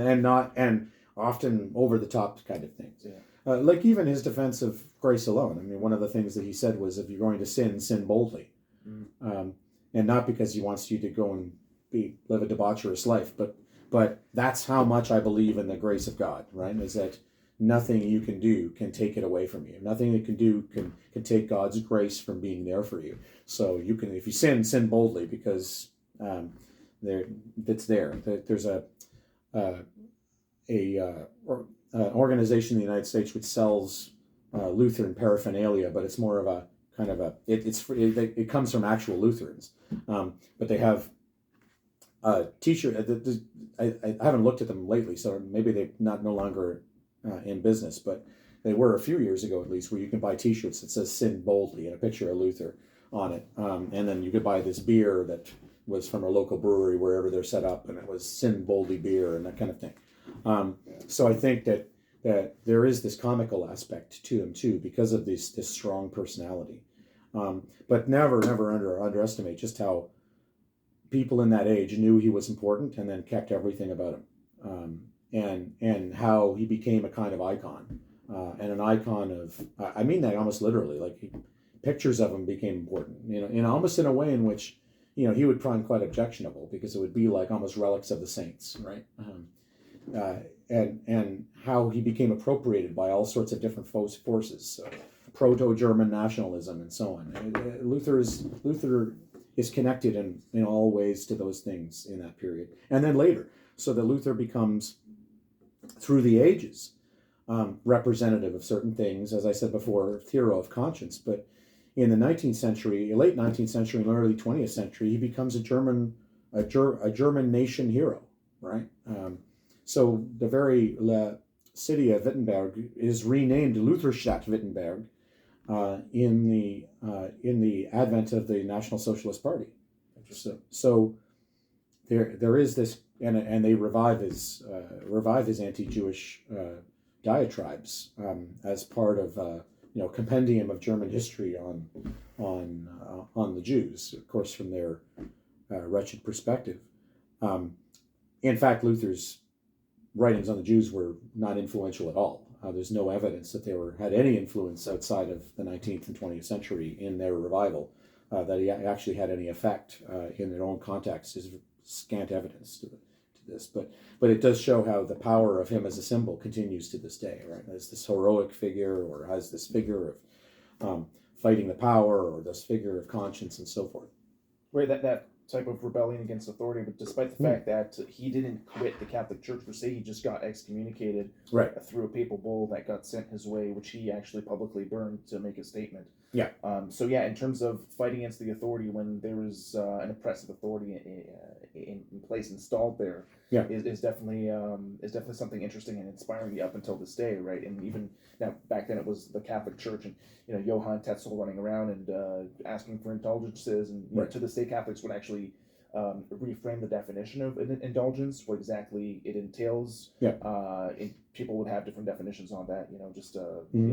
often over the top kind of things. Yeah. Like even his defense of grace alone. I mean, one of the things that he said was, if you're going to sin boldly. And not because he wants you to go and live a debaucherous life, but that's how much I believe in the grace of God, right? Is that nothing you can do can take it away from you. Nothing you can do can take God's grace from being there for you. So you can, if you sin boldly, because it's there. There's organization in the United States which sells Lutheran paraphernalia, but it's more of a kind of a it comes from actual Lutherans, but they have t-shirt. I haven't looked at them lately, so maybe they're no longer in business, but they were a few years ago at least, where you can buy t-shirts that says "Sin Boldly" and a picture of Luther on it, and then you could buy this beer that was from a local brewery wherever they're set up, and it was "Sin Boldly" beer and that kind of thing. So I think that there is this comical aspect to him too, because of this strong personality. But never underestimate just how people in that age knew he was important and then kept everything about him, and how he became a kind of icon, and an icon of, I mean that almost literally, like pictures of him became important, in almost in a way in which, he would find quite objectionable, because it would be like almost relics of the saints, right? And how he became appropriated by all sorts of different forces, proto-German nationalism and so on. Luther is connected in all ways to those things in that period. And then later, so that Luther becomes, through the ages, representative of certain things, as I said before, hero of conscience. But in the 19th century, late 19th century and early 20th century, he becomes a German nation hero, right? So the very city of Wittenberg is renamed Lutherstadt Wittenberg in the advent of the National Socialist Party. So there is this, and they revive his anti-Jewish diatribes as part of compendium of German history on the Jews, of course, from their wretched perspective. In fact, Luther's writings on the Jews were not influential at all. There's no evidence that they had any influence outside of the 19th and 20th century in their revival, that he actually had any effect in their own context. Is scant evidence to this, but it does show how the power of him as a symbol continues to this day, right? As this heroic figure, or as this figure of fighting the power, or this figure of conscience and so forth. Right, that type of rebellion against authority, but despite the fact that he didn't quit the Catholic Church per se, he just got excommunicated through a papal bull that got sent his way, which he actually publicly burned to make a statement. Yeah. So yeah, in terms of fighting against the authority when there was an oppressive authority in place installed there, is definitely something interesting and inspiring up until this day, right? And even now, back then it was the Catholic Church, and Johann Tetzel running around and asking for indulgences, and to this day Catholics would actually reframe the definition of indulgence, what exactly it entails. People would have different definitions on that.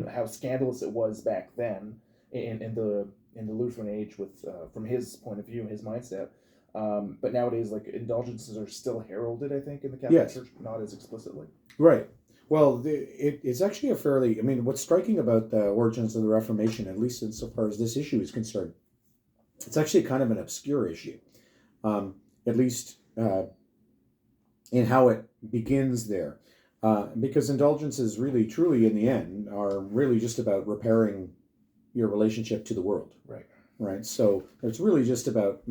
How scandalous it was back then in the Lutheran age, with from his point of view, his mindset. But nowadays, like, indulgences are still heralded, I think, in the Catholic Church, not as explicitly. Right. Well, it's actually what's striking about the origins of the Reformation, at least insofar as this issue is concerned, it's actually kind of an obscure issue, at least in how it begins there. Because indulgences really, truly, in the end, are really just about repairing your relationship to the world. Right. So it's really just about,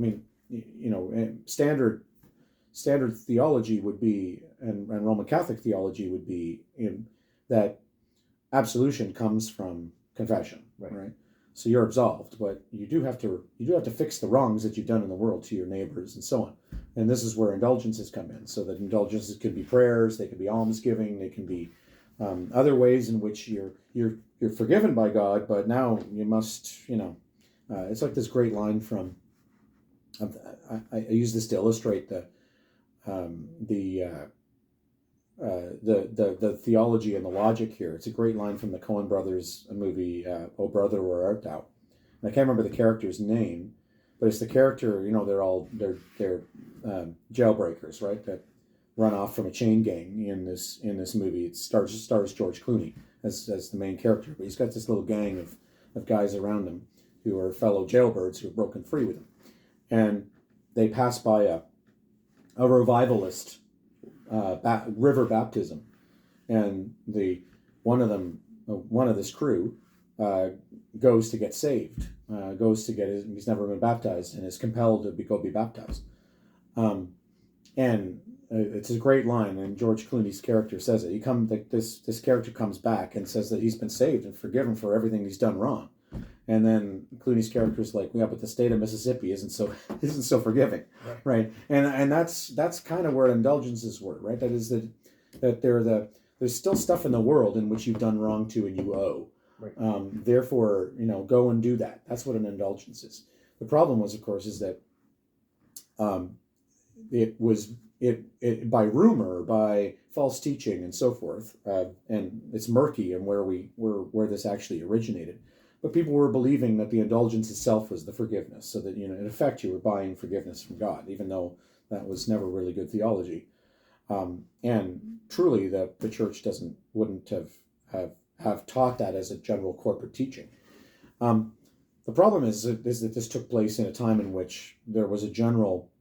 standard theology would be, and Roman Catholic theology would be, that absolution comes from confession, right? So you're absolved, but you do have to fix the wrongs that you've done in the world to your neighbors and so on. And this is where indulgences come in. So that indulgences could be prayers, they could be almsgiving, they can be other ways in which you're forgiven by God, but now you must, it's like this great line from, I use this to illustrate the theology and the logic here. It's a great line from the Coen brothers movie, "O Brother, Where Art Thou?" And I can't remember the character's name, but it's the character. They're jailbreakers, right? That run off from a chain gang in this movie. It stars George Clooney as the main character, but he's got this little gang of guys around him who are fellow jailbirds who have broken free with him, and they pass by a revivalist river baptism, and one of this crew goes to get saved, he's never been baptized and is compelled to go be baptized, and it's a great line, and George Clooney's character says it. This character comes back and says that he's been saved and forgiven for everything he's done wrong. And then Clooney's character is like, yeah, but the state of Mississippi isn't so forgiving, right? And that's kind of where indulgences were, right? That is that there's still stuff in the world in which you've done wrong to and you owe. Right. Therefore, go and do that. That's what an indulgence is. The problem was, of course, is that it by rumor, by false teaching, and so forth, and it's murky and where this actually originated. But people were believing that the indulgence itself was the forgiveness, so that in effect you were buying forgiveness from God, even though that was never really good theology. And truly, the church wouldn't have taught that as a general corporate teaching. The problem is that this took place in a time in which there was a general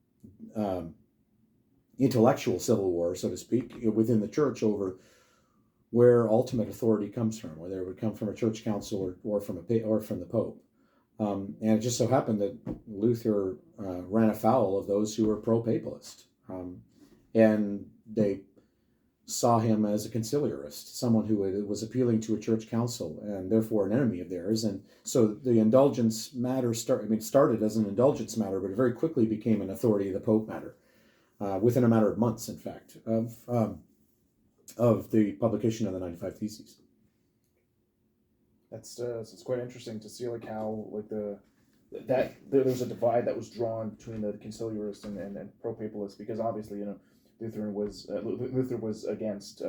intellectual civil war, so to speak, within the church over where ultimate authority comes from, whether it would come from a church council or from the Pope. And it just so happened that Luther ran afoul of those who were pro-papalist, and they saw him as a conciliarist, someone who was appealing to a church council and therefore an enemy of theirs. And so the indulgence matter started as an indulgence matter, but it very quickly became an authority of the Pope matter, within a matter of months, in fact, of the publication of the 95 Theses. It's quite interesting to see how there's a divide that was drawn between the conciliarists and pro-papalists, because obviously Luther was against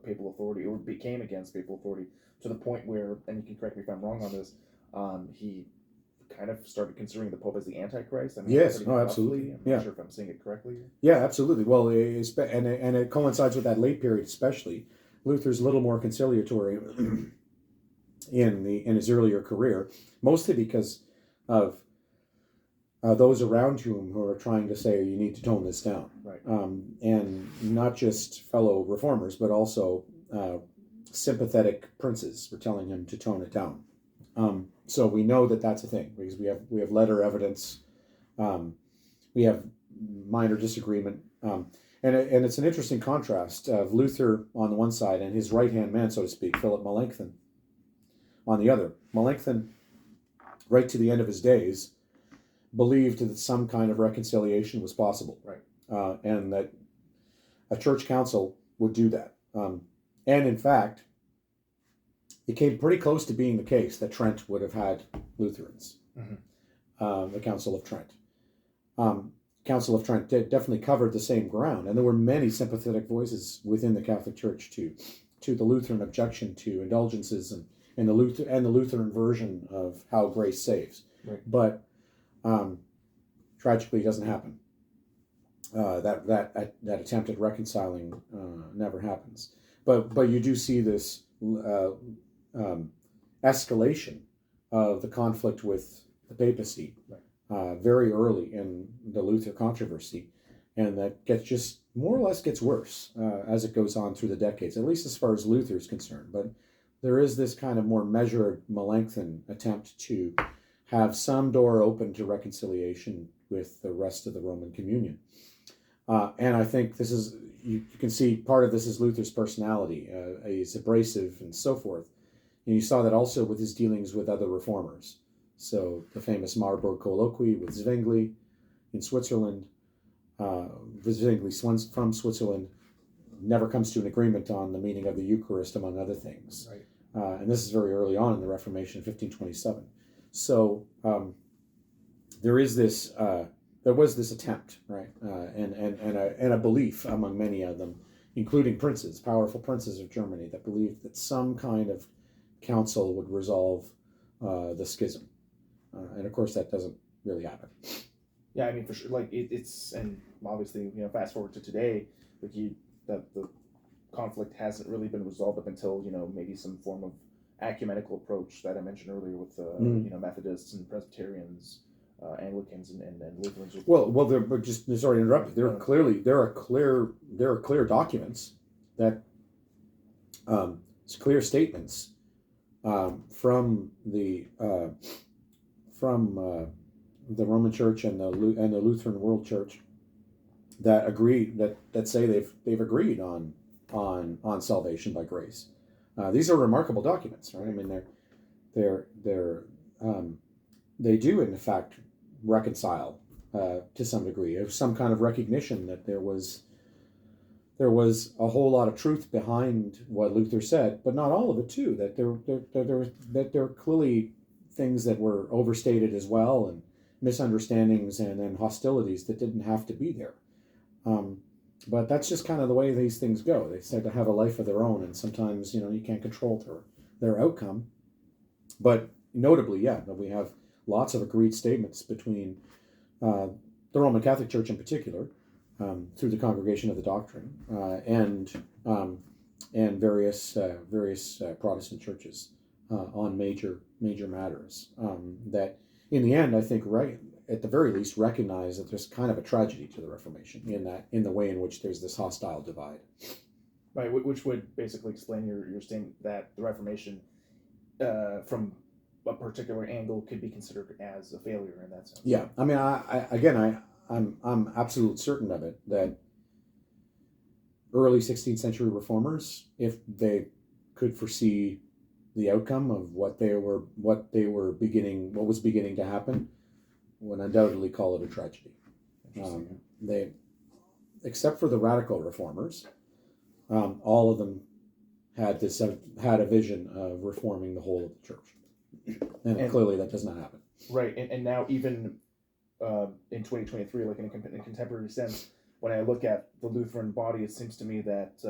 papal authority, or became against papal authority, to the point where, and you can correct me if I'm wrong on this, he kind of started considering the Pope as the Antichrist. Yes, absolutely. I'm not sure if I'm saying it correctly. Yeah, absolutely. Well, and it coincides with that late period, especially. Luther's a little more conciliatory in his earlier career, mostly because of those around him who are trying to say you need to tone this down, right? And not just fellow reformers, but also sympathetic princes were telling him to tone it down. So we know that that's a thing, because we have letter evidence, we have minor disagreement, and it's an interesting contrast of Luther on the one side and his right-hand man, so to speak, Philip Melanchthon, on the other. Melanchthon, right to the end of his days, believed that some kind of reconciliation was possible, right, and that a church council would do that. And in fact, it came pretty close to being the case that Trent would have had Lutherans. Mm-hmm. The Council of Trent. Council of Trent definitely covered the same ground, and there were many sympathetic voices within the Catholic Church to the Lutheran objection to indulgences and the Lutheran version of how grace saves. Right. But tragically, it doesn't happen. That attempt at reconciling never happens. But you do see this escalation of the conflict with the papacy, right, very early in the Luther controversy, and that gets more or less gets worse as it goes on through the decades, at least as far as Luther is concerned. But there is this kind of more measured Melanchthon attempt to have some door open to reconciliation with the rest of the Roman Communion. And I think this is, you can see part of this is Luther's personality. He's abrasive and so forth. And you saw that also with his dealings with other reformers. So the famous Marburg colloquy with Zwingli in Switzerland. Zwingli from Switzerland never comes to an agreement on the meaning of the Eucharist, among other things. Right. And this is very early on in the Reformation, 1527. So there was this attempt, right, and a belief among many of them, including princes, powerful princes of Germany, that believed that some kind of council would resolve the schism, and of course that doesn't really happen. Yeah, for sure. It's, and obviously fast forward to today, that the conflict hasn't really been resolved up until maybe some form of ecumenical approach that I mentioned earlier with Methodists and Presbyterians Anglicans and Lutherans. Well, but just sorry to interrupt. There are clear documents that it's clear statements from the Roman Church and the Lutheran World Church that agree that say they've agreed on salvation by grace. These are remarkable documents, right? I mean, they do in fact reconcile to some degree, of some kind of recognition that there was a whole lot of truth behind what Luther said, but not all of it too. That there were clearly things that were overstated as well, and misunderstandings and hostilities that didn't have to be there. But that's just kind of the way these things go. They start to have a life of their own, and sometimes you can't control their outcome. But notably, that we have lots of agreed statements between the Roman Catholic Church in particular, through the Congregation of the Doctrine, and various Protestant churches on major matters that, in the end, I think, right at the very least, recognize that there's kind of a tragedy to the Reformation in the way in which there's this hostile divide. Right, which would basically explain your statement that the Reformation, from a particular angle, could be considered as a failure in that sense. Yeah, I mean, I'm absolutely certain of it, that early 16th century reformers, if they could foresee the outcome of what was beginning to happen, would undoubtedly call it a tragedy. They, except for the radical reformers, all of them had a vision of reforming the whole of the church, and clearly that does not happen. Right, and now even in 2023, like in a contemporary sense, when I look at the Lutheran body, it seems to me that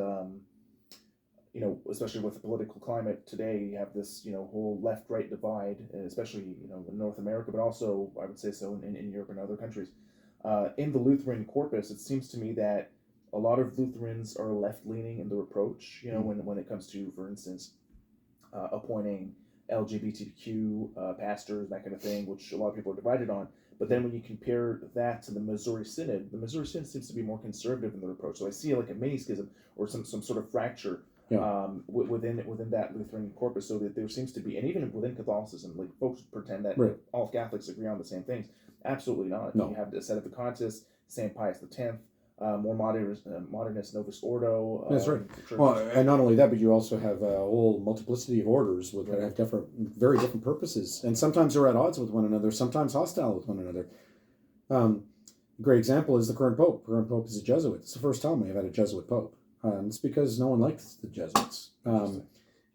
especially with the political climate today, you have this whole left-right divide, especially in North America, but also I would say so in Europe and other countries. In the Lutheran corpus, it seems to me that a lot of Lutherans are left-leaning in the approach. When it comes to, for instance, appointing LGBTQ pastors, that kind of thing, which a lot of people are divided on. But then when you compare that to the Missouri Synod seems to be more conservative in their approach. So I see like a mini schism or some sort of fracture within that Lutheran corpus. So that there seems to be, and even within Catholicism, like folks pretend that all Catholics agree on the same things. Absolutely not. No. You have the Sedevacantists, St. Pius X, more modernist Novus Ordo. That's right. Well, and not only that, but you also have a whole multiplicity of orders that have very different purposes, and sometimes they're at odds with one another, sometimes hostile with one another. A great example is the current pope. The current pope is a Jesuit. It's the first time we have had a Jesuit pope. It's because no one likes the Jesuits.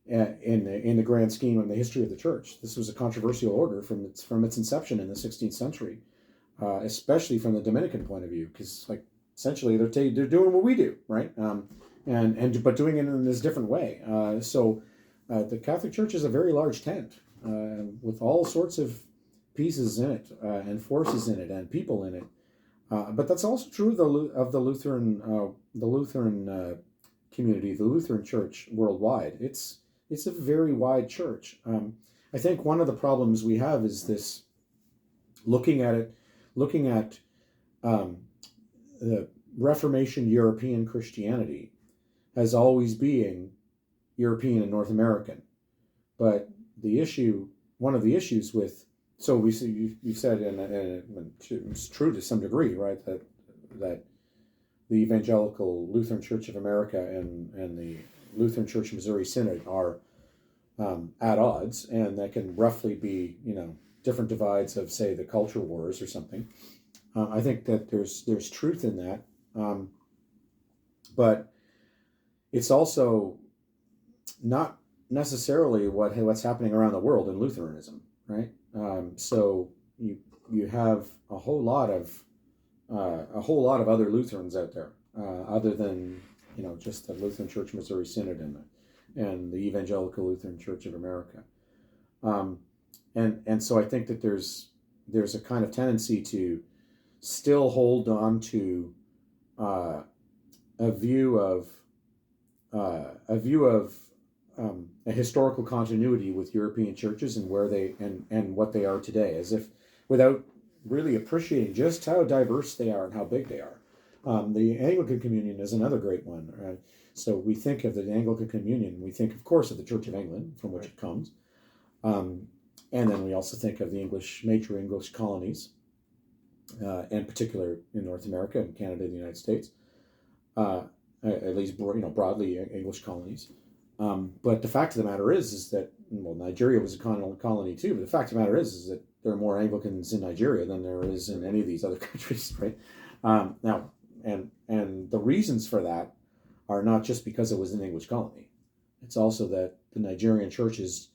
In the grand scheme of the history of the church, this was a controversial order from its inception in the 16th century, especially from the Dominican point of view, because essentially they're doing what we do, right? But doing it in this different way. So the Catholic Church is a very large tent with all sorts of pieces in it and forces in it and people in it. But that's also true of the Lutheran community, the Lutheran Church worldwide. It's a very wide church. I think one of the problems we have is this: looking at the Reformation European Christianity as always being European and North American. But one of the issues with, so we see, you said, and it's true to some degree, right, that the Evangelical Lutheran Church of America and the Lutheran Church Missouri Synod are at odds, and that can roughly be, different divides of, say, the culture wars or something. I think that there's truth in that, but it's also not necessarily what's happening around the world in Lutheranism, right? So you have a whole lot of other Lutherans out there, other than just the Lutheran Church Missouri Synod and the Evangelical Lutheran Church of America, and so I think that there's a kind of tendency to still hold on to a view of a historical continuity with European churches and where they and what they are today, as if without really appreciating just how diverse they are and how big they are. The Anglican Communion is another great one. So we think of the Anglican Communion, we think, of course, of the Church of England, from which it comes. And then we also think of the major English colonies, in particular in North America and Canada and the United States, at least broadly English colonies. But the fact of the matter is that, well, Nigeria was a colony too, but the fact of the matter is that there are more Anglicans in Nigeria than there is in any of these other countries, right? Now, and the reasons for that are not just because it was an English colony. It's also that the Nigerian church is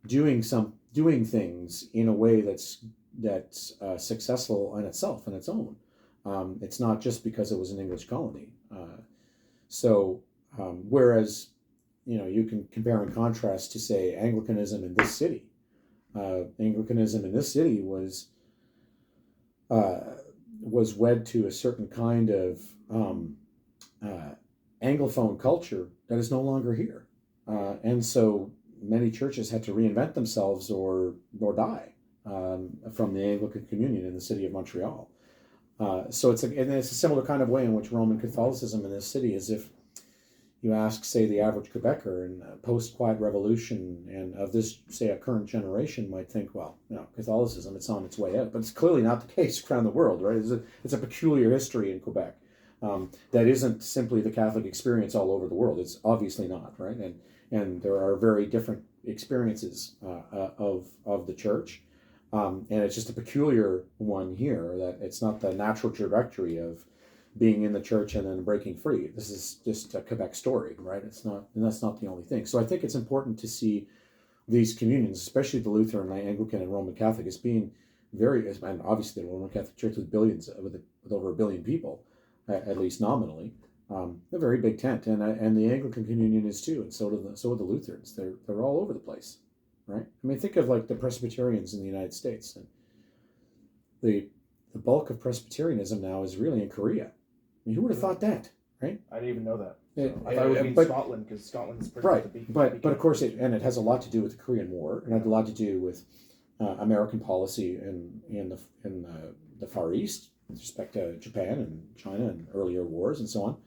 doing things in a way that's successful in itself, in its own. It's not just because it was an English colony. Whereas, you can compare and contrast to, say, Anglicanism in this city. Anglicanism in this city was wed to a certain kind of Anglophone culture that is no longer here. And so many churches had to reinvent themselves or die from the Anglican Communion in the city of Montreal. So it's a similar kind of way in which Roman Catholicism in this city is if you ask, say, the average Quebecer in post-Quiet Revolution and of this, say, a current generation might think, well, Catholicism, it's on its way out. But it's clearly not the case around the world, right? It's a peculiar history in Quebec that isn't simply the Catholic experience all over the world. It's obviously not, right? And there are very different experiences of the church. And it's just a peculiar one here, that it's not the natural trajectory of being in the church and then breaking free. This is just a Quebec story, right? And that's not the only thing. So I think it's important to see these communions, especially the Lutheran, Anglican, and Roman Catholic, as being and obviously the Roman Catholic Church with over 1 billion people, at least nominally, a very big tent, and the Anglican Communion is too, and so are the Lutherans. They're all over the place, right? I mean, think of like the Presbyterians in the United States, and the bulk of Presbyterianism now is really in Korea. I mean, who would have thought that, right? I didn't even know that. So I thought it would be in Scotland, because Scotland's pretty right. But of course, it has a lot to do with the Korean War, and it had a lot to do with American policy in the Far East with respect to Japan and China and earlier wars and so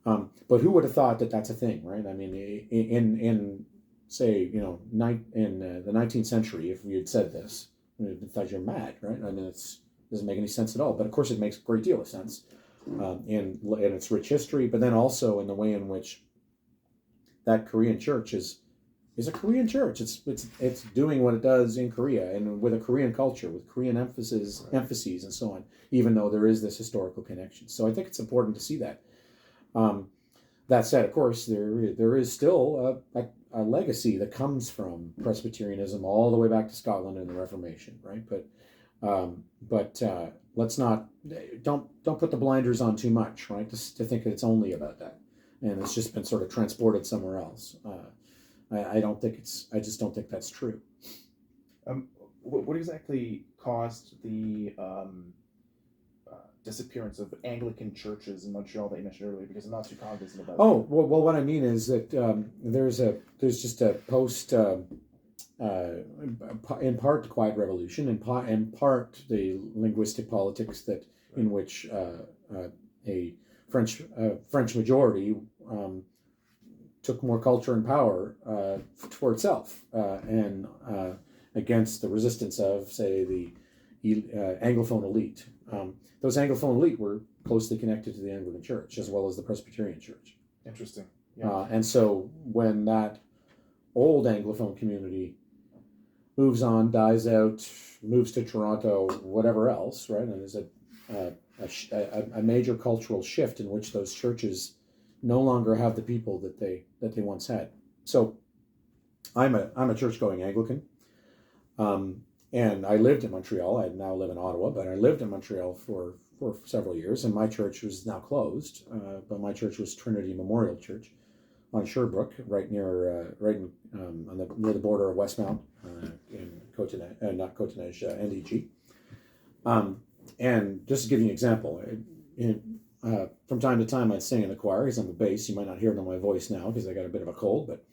on. But who would have thought that that's a thing, right? I mean, in the 19th century, if we had said this, we thought you're mad, right? I mean, it doesn't make any sense at all. But of course, it makes a great deal of sense. In its rich history, but then also in the way in which that Korean church is a Korean church. It's doing what it does in Korea, and with a Korean culture, with Korean emphases and so on, even though there is this historical connection. So I think it's important to see that. That said, of course, there is still a legacy that comes from Presbyterianism all the way back to Scotland and the Reformation, right? But let's don't put the blinders on too much, right? To think that it's only about that, and it's just been sort of transported somewhere else. I just don't think that's true. What exactly caused the disappearance of Anglican churches in Montreal that you mentioned earlier? Because I'm not too cognizant about. Oh, well, what I mean is that there's just a post. In part the Quiet Revolution, in part the linguistic politics in which a French majority took more culture and power for itself and against the resistance of, say, the Anglophone elite. Those Anglophone elite were closely connected to the Anglican Church as well as the Presbyterian Church. Interesting. Yeah. And so when that old Anglophone community moves on, dies out, moves to Toronto, whatever else, right? And there's a major cultural shift in which those churches no longer have the people that they once had. So I'm a church-going Anglican, and I lived in Montreal. I now live in Ottawa, but I lived in Montreal for several years, and my church was now closed. But my church was Trinity Memorial Church on Sherbrooke, near the border of Westmount in Cotonage, NDG. And just to give you an example, from time to time I'd sing in the choir because I'm a bass. You might not hear it on my voice now because I got a bit of a cold, but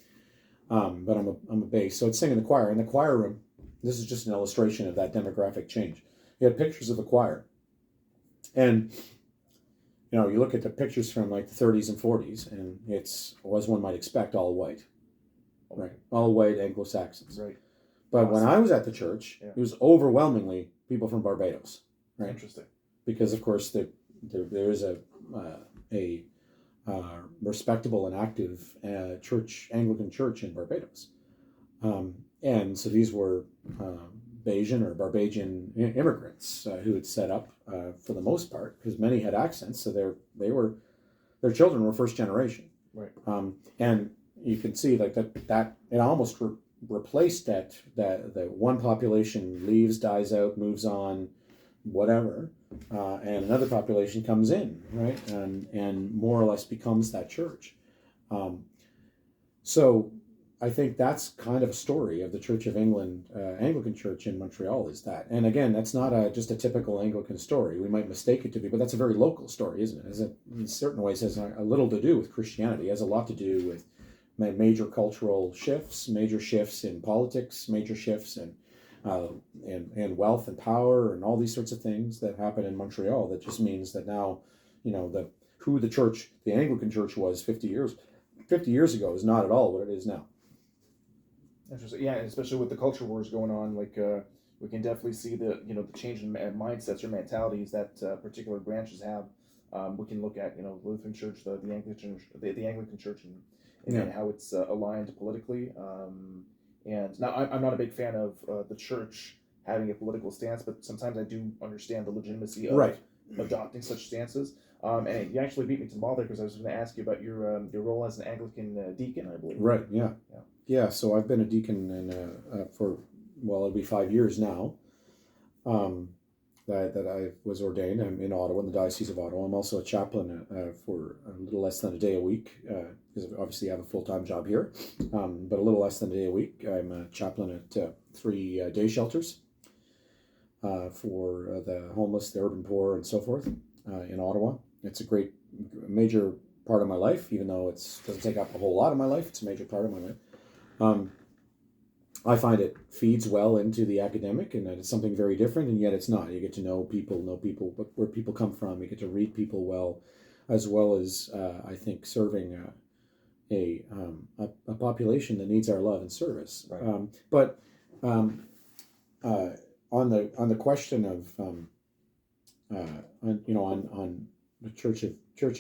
I'm a bass. So I'd sing in the choir. In the choir room, this is just an illustration of that demographic change. He had pictures of the choir. And, you look at the pictures from like the 30s and 40s, and it's, as one might expect, all white. Right. All white Anglo-Saxons. Right. But Awesome. when I was at the church, it was overwhelmingly people from Barbados. Right. Interesting. Because, of course, there is a respectable and active Anglican church in Barbados. And so these were Bayesian or Barbadian immigrants who had set up for the most part, because many had accents, so their children were first generation. Right. And you can see like that it almost replaced that one population leaves, dies out, moves on, whatever, and another population comes in, right, and more or less becomes that church. So I think that's kind of a story of the Church of England, Anglican Church in Montreal, is that. And again, that's not just a typical Anglican story. We might mistake it to be, but that's a very local story, isn't it? It in certain ways has a little to do with Christianity. It has a lot to do with major cultural shifts, major shifts in politics, major shifts in wealth and power and all these sorts of things that happen in Montreal. That just means that now, who the Anglican Church was 50 years ago is not at all what it is now. Interesting. Yeah, especially with the culture wars going on, we can definitely see the change in mindsets or mentalities that particular branches have. We can look at Lutheran Church, the Anglican Church, and how it's aligned politically. And now I'm not a big fan of the church having a political stance, but sometimes I do understand the legitimacy of adopting such stances. And you actually beat me to the ball there, because I was going to ask you about your role as an Anglican deacon, I believe. Right. Yeah. So I've been a deacon for it'll be 5 years now. That I was ordained. I'm in Ottawa, in the Diocese of Ottawa. I'm also a chaplain for a little less than a day a week, because obviously I have a full-time job here, but a little less than a day a week. I'm a chaplain at 3 day shelters for the homeless, the urban poor, and so forth in Ottawa. It's a major part of my life, even though it doesn't take up a whole lot of my life. It's a major part of my life. I find it feeds well into the academic, and that it's something very different, and yet it's not. You get to know people, where people come from. You get to read people well as I think serving a population that needs our love and service. Right. But on the question of on the Church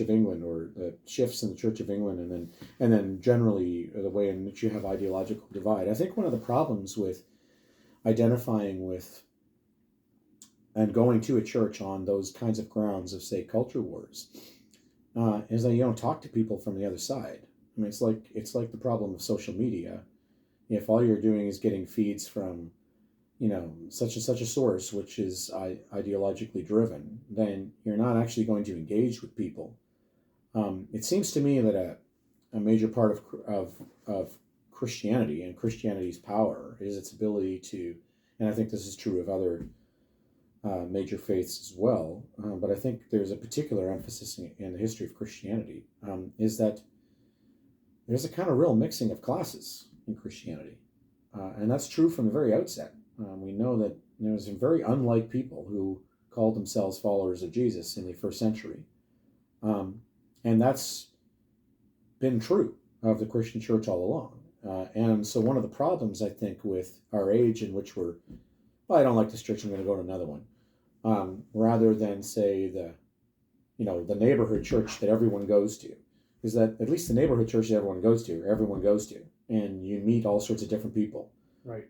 of England, or the shifts in the Church of England, and then generally the way in which you have ideological divide. I think one of the problems with identifying with and going to a church on those kinds of grounds of, say, culture wars, is that you don't talk to people from the other side. I mean, it's like the problem of social media. If all you're doing is getting feeds from such and such a source, which is ideologically driven, then you're not actually going to engage with people. It seems to me that a major part of Christianity and Christianity's power is its ability to, and I think this is true of other major faiths as well, but I think there's a particular emphasis in the history of Christianity, is that there's a kind of real mixing of classes in Christianity. And that's true from the very outset. We know that there's some very unlike people who called themselves followers of Jesus in the first century. And that's been true of the Christian church all along. And so one of the problems, I think, with our age in which I don't like this church, I'm going to go to another one, rather than, say, the neighborhood church that everyone goes to, is that at least the neighborhood church that everyone goes to, and you meet all sorts of different people. Right.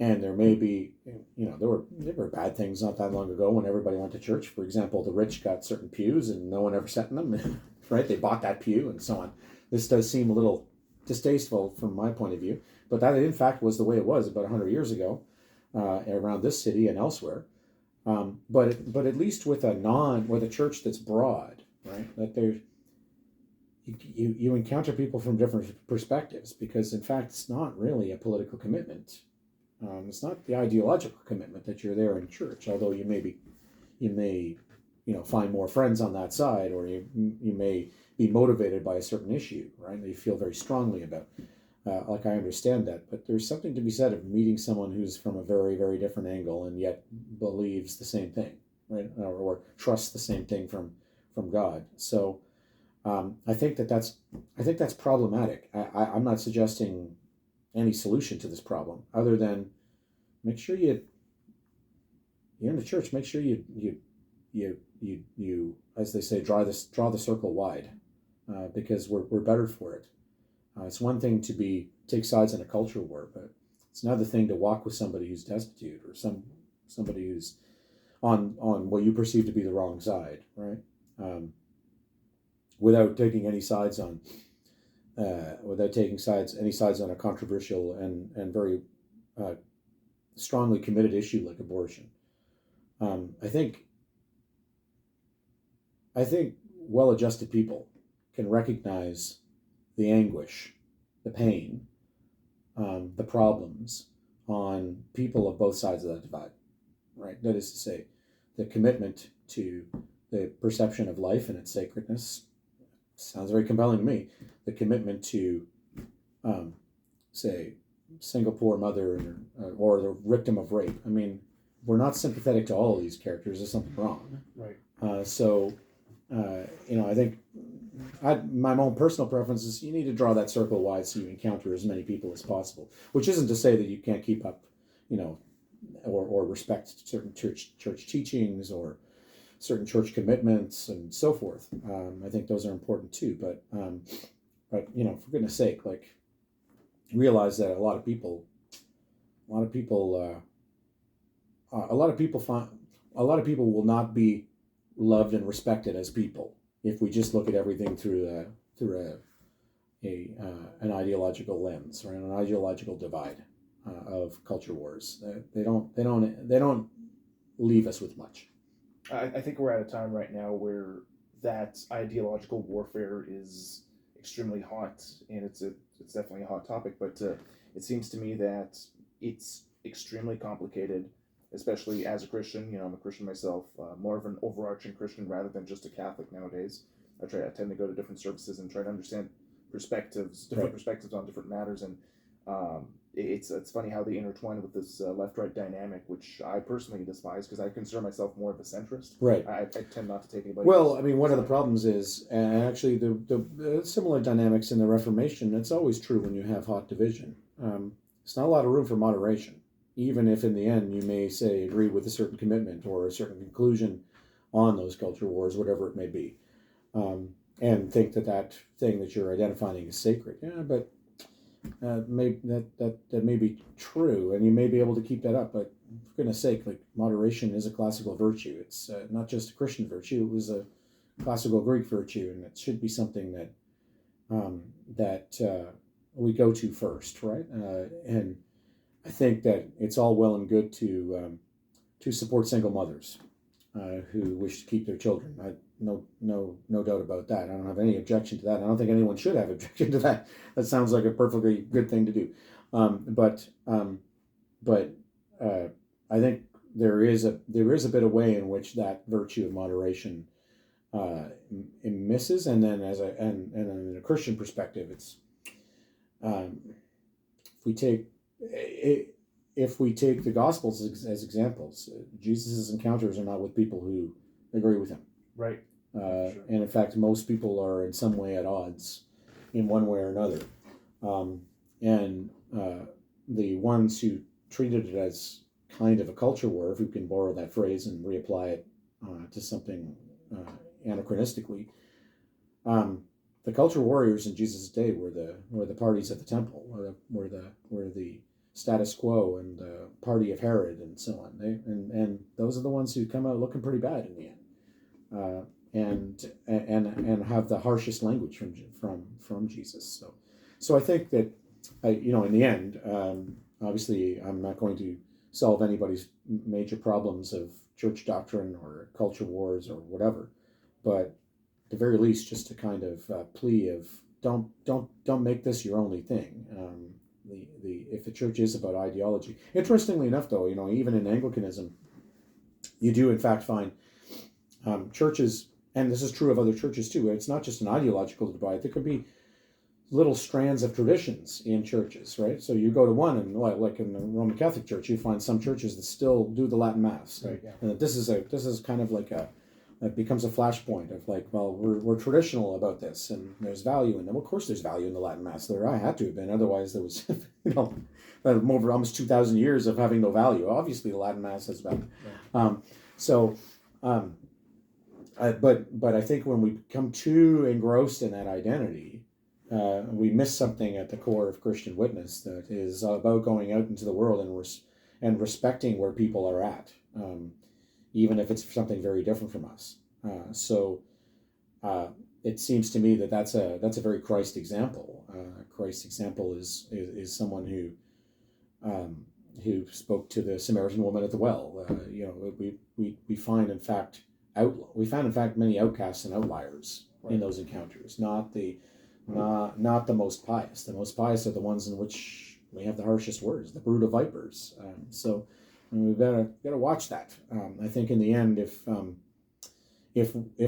And there may be, there were bad things not that long ago when everybody went to church. For example, the rich got certain pews and no one ever sat in them, right? They bought that pew and so on. This does seem a little distasteful from my point of view, but that in fact was the way it was about 100 years ago around this city and elsewhere. But at least with a church that's broad, right? That you encounter people from different perspectives, because in fact it's not really a political commitment. It's not the ideological commitment that you're there in church, although you may find more friends on that side, or you may be motivated by a certain issue, right, that you feel very strongly about. Like I understand that, but there's something to be said of meeting someone who's from a very, very different angle and yet believes the same thing, right? Or trusts the same thing from God. So I think that's problematic. I'm not suggesting any solution to this problem other than make sure you're in the church. Make sure you as they say, draw the circle wide, because we're better for it. It's one thing to take sides in a culture war, but it's another thing to walk with somebody who's destitute or somebody who's on what you perceive to be the wrong side, right? Without taking any sides on any sides on a controversial and very strongly committed issue like abortion. I think well-adjusted people can recognize the anguish, the pain, the problems on people of both sides of that divide, right? That is to say, the commitment to the perception of life and its sacredness sounds very compelling to me. The commitment to, say, single poor mother or the victim of rape. I mean, we're not sympathetic to all of these characters. There's something wrong. Right. I think my own personal preference is you need to draw that circle wide so you encounter as many people as possible, which isn't to say that you can't keep up, or respect certain church teachings or certain church commitments and so forth. I think those are important too, but for goodness sake, like, realize that a lot of people will not be loved and respected as people if we just look at everything through an ideological lens, or an ideological divide of culture wars. They don't leave us with much. I think we're at a time right now where that ideological warfare is extremely hot, and it's definitely a hot topic. But it seems to me that it's extremely complicated, especially as a Christian. I'm a Christian myself, more of an overarching Christian rather than just a Catholic nowadays. I tend to go to different services and try to understand different perspectives on different matters, and it's funny how they intertwine with this left-right dynamic, which I personally despise because I consider myself more of a centrist. Right. I tend not to take anybody. Well, I mean, one of the problems is, and actually the similar dynamics in the Reformation, it's always true when you have hot division. There's not a lot of room for moderation, even if in the end you may say agree with a certain commitment or a certain conclusion on those culture wars, whatever it may be, and think that thing that you're identifying is sacred. Yeah, but that may be true, and you may be able to keep that up. But for goodness sake, like, moderation is a classical virtue. It's not just a Christian virtue. It was a classical Greek virtue, and it should be something that we go to first, right? And I think that it's all well and good to support single mothers who wish to keep their children. No doubt about that. I don't have any objection to that. I don't think anyone should have objection to that. That sounds like a perfectly good thing to do. But I think there is a bit of way in which that virtue of moderation misses, and then in a Christian perspective, it's if we take the Gospels as examples, Jesus' encounters are not with people who agree with him. Right. Sure. And in fact, most people are in some way at odds in one way or another. The ones who treated it as kind of a culture war, if we can borrow that phrase and reapply it to something anachronistically, the culture warriors in Jesus' day were the parties at the temple, were the status quo and the party of Herod and so on. And those are the ones who come out looking pretty bad in the end. And have the harshest language from Jesus. So I think that in the end, obviously I'm not going to solve anybody's major problems of church doctrine or culture wars or whatever, but at the very least, just a kind of plea of don't make this your only thing. If the church is about ideology, interestingly enough, though, even in Anglicanism, you do in fact find churches. And this is true of other churches too. It's not just an ideological divide. There could be little strands of traditions in churches, right? So you go to one, and like in the Roman Catholic Church, you find some churches that still do the Latin Mass, Right, yeah. and this is kind of like it becomes a flashpoint of like, well, we're traditional about this, and there's value in them. Of course, there's value in the Latin Mass. There, I had to have been, otherwise there was, over almost 2,000 years of having no value. Obviously, the Latin Mass has value. Right. But I think when we become too engrossed in that identity, we miss something at the core of Christian witness that is about going out into the world and respecting where people are at, even if it's something very different from us. It seems to me that that's a very Christ example. Christ's example is someone who spoke to the Samaritan woman at the well. We find in fact many outcasts and outliers in those encounters, not the most pious. The most pious are the ones in which we have the harshest words, the brood of vipers. So we've got to watch that. I think in the end, if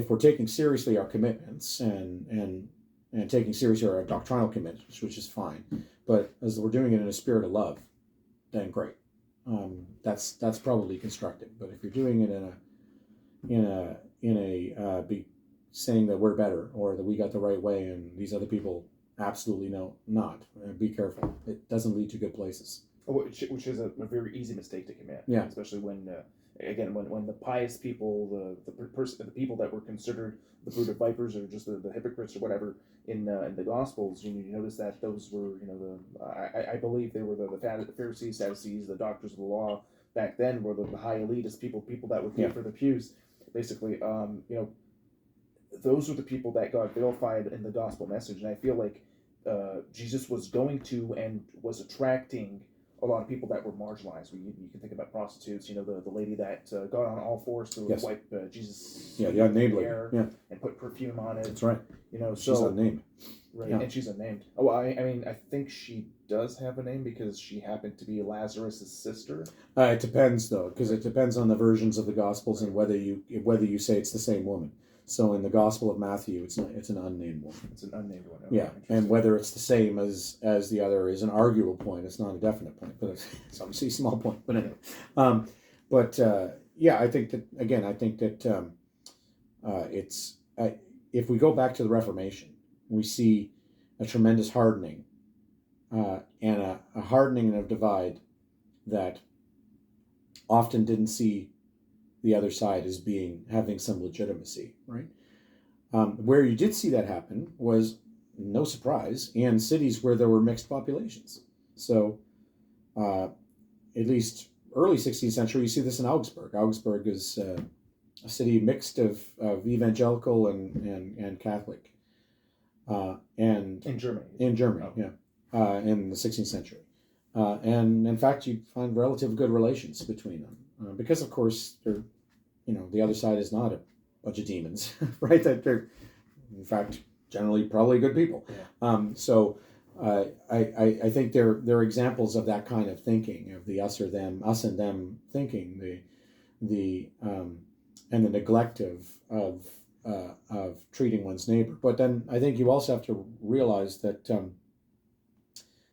we're taking seriously our commitments and taking seriously our doctrinal commitments, which is fine, but as we're doing it in a spirit of love, then great. That's probably constructive. But if you're doing it saying that we're better or that we got the right way and these other people absolutely not, be careful. It doesn't lead to good places. Which is a very easy mistake to commit. Yeah. Especially when when the pious people, the people that were considered the brood of vipers or just the hypocrites or whatever in the Gospels, you notice that those were I believe they were the Pharisees, Sadducees, the doctors of the law back then were the high elitist people that would pay for the pews, basically. Those are the people that got vilified in the gospel message, and I feel like Jesus was going to and was attracting a lot of people that were marginalized. You can think about prostitutes, the lady that got on all fours to wipe Jesus' the unnamed hair and put perfume on it. That's right. She's unnamed. Right, and she's unnamed. Oh, I mean, I think she does have a name because she happened to be Lazarus' sister. It depends, though, because it depends on the versions of the Gospels and whether you say it's the same woman. So in the Gospel of Matthew, it's an unnamed one. It's an unnamed one. Okay, and whether it's the same as the other is an arguable point. It's not a definite point, but it's obviously a small point. But anyway, I think that if we go back to the Reformation, we see a tremendous hardening and a hardening of divide that often didn't see the other side as having some legitimacy, right? Where you did see that happen was, no surprise, in cities where there were mixed populations. So, at least early 16th century, you see this in Augsburg. Augsburg is a city mixed of evangelical and Catholic. And in Germany. In the 16th century. And in fact, you find relative good relations between them. Because, of course, they're, the other side is not a bunch of demons, right? That they're, in fact, generally probably good people. Yeah. I think they're examples of that kind of thinking, of the us and them thinking, and the neglect of treating one's neighbor. But then I think you also have to realize that there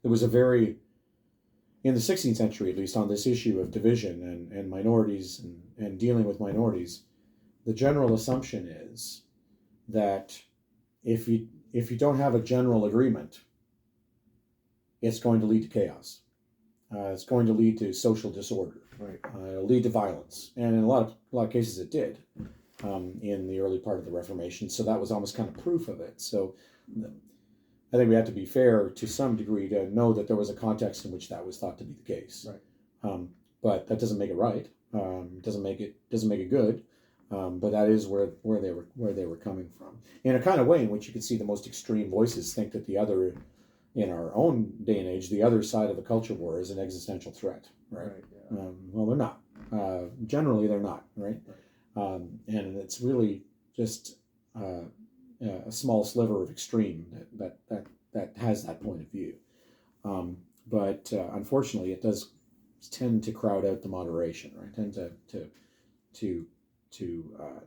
was in the 16th century, at least, on this issue of division and minorities and dealing with minorities, the general assumption is that if you don't have a general agreement, it's going to lead to chaos. It's going to lead to social disorder. Right. It'll lead to violence, and in a lot of cases, it did in the early part of the Reformation. So that was almost kind of proof of it. So I think we have to be fair to some degree to know that there was a context in which that was thought to be the case. Right. But that doesn't make it right. Doesn't make it good. But that is where they were coming from, in a kind of way in which you could see the most extreme voices think that the other, in our own day and age, the other side of the culture war is an existential threat. Right. Yeah. Well, they're not. Generally, they're not. Right. And it's really just a small sliver of extreme that has that point of view. But unfortunately, it does tend to crowd out the moderation, right? Tend to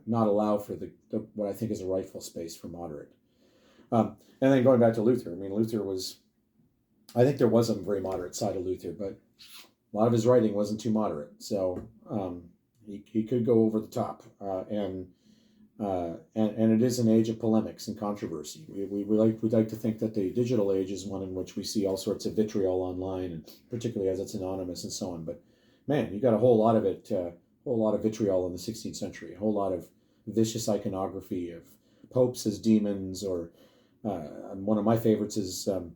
not allow for the what I think is a rightful space for moderate. And then going back to Luther, I mean, I think there was a very moderate side of Luther, but a lot of his writing wasn't too moderate. So he could go over the top. And it is an age of polemics and controversy. We'd like to think that the digital age is one in which we see all sorts of vitriol online, and particularly as it's anonymous and so on. But man, you got a whole lot of it, a whole lot of vitriol in the 16th century, a whole lot of vicious iconography of popes as demons, or one of my favorites is a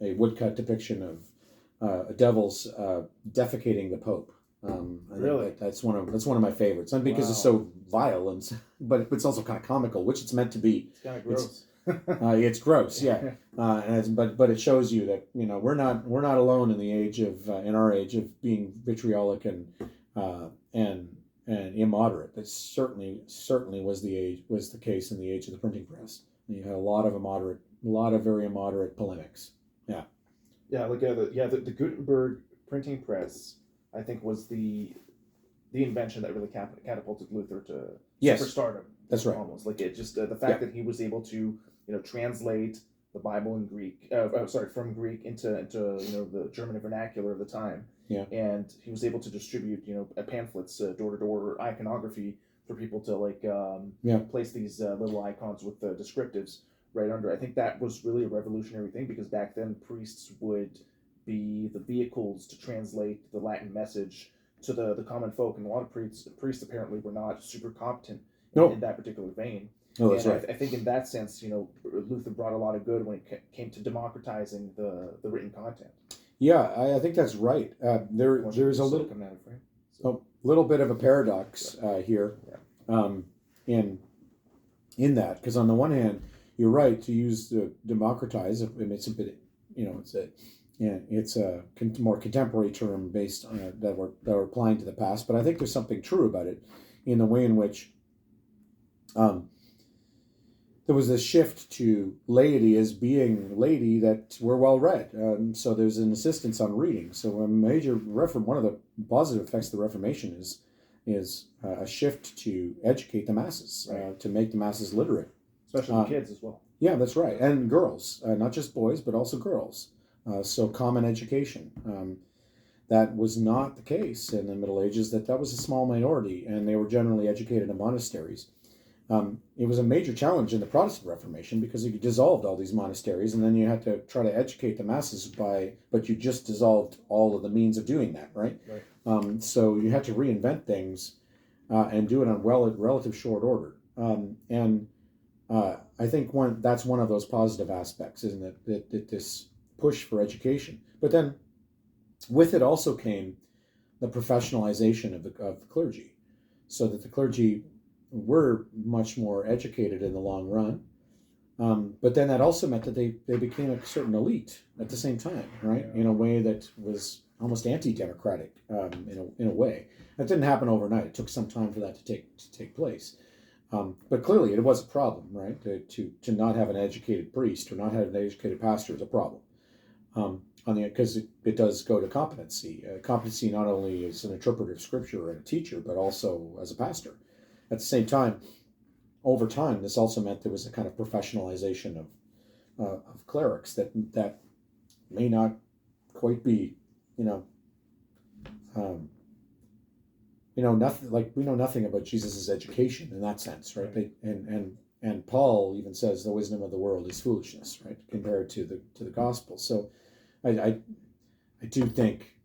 woodcut depiction of devils defecating the Pope. Really? That's one of my favorites, and because it's so vile, but it's also kind of comical, which it's meant to be. It's kind of gross. It's gross, yeah. But it shows you that we're not alone in the age of in our age of being vitriolic and immoderate. That certainly was the case in the age of the printing press. You had a lot of very immoderate polemics. Yeah. Yeah, like the Gutenberg printing press, I think, was the invention that really catapulted Luther to superstardom. That's right. Almost like it just the fact that he was able to translate the Bible in Greek, from Greek into the German vernacular of the time. Yeah. And he was able to distribute pamphlets, door to door iconography for people to place these little icons with descriptives right under. I think that was really a revolutionary thing, because back then priests would be the vehicles to translate the Latin message to the common folk, and a lot of priests apparently were not super competent in that particular vein. Oh, that's right. I think in that sense, Luther brought a lot of good when it came to democratizing the written content. Yeah, I think that's right. There's a little bit of a paradox here, in that, because on the one hand, you're right to use the democratize. It's a bit, it's a more contemporary term based on that we're applying to the past. But I think there's something true about it in the way in which there was a shift to laity as being laity that were well read. So there's an insistence on reading. So one of the positive effects of the Reformation is a shift to educate the masses, to make the masses literate. Especially kids as well. Yeah, that's right. And girls, not just boys, but also girls. So common education. That was not the case in the Middle Ages. That was a small minority, and they were generally educated in monasteries. It was a major challenge in the Protestant Reformation, because you dissolved all these monasteries, and then you had to try to educate the masses but you just dissolved all of the means of doing that, right? So you had to reinvent things and do it on relative short order. I think that's one of those positive aspects, isn't it? That this push for education. But then with it also came the professionalization of the clergy, so that the clergy were much more educated in the long run. But then that also meant that they became a certain elite at the same time, right? In a way that was almost anti-democratic, in a way. That didn't happen overnight. It took some time for that to take place. But clearly it was a problem, right? To not have an educated priest or not have an educated pastor is a problem. Because it does go to competency. Competency not only as an interpreter of scripture and a teacher, but also as a pastor. At the same time, over time, this also meant there was a kind of professionalization of clerics that may not quite be, nothing, like we know nothing about Jesus's education in that sense, right? And Paul even says the wisdom of the world is foolishness, right, compared to the gospel. So I do think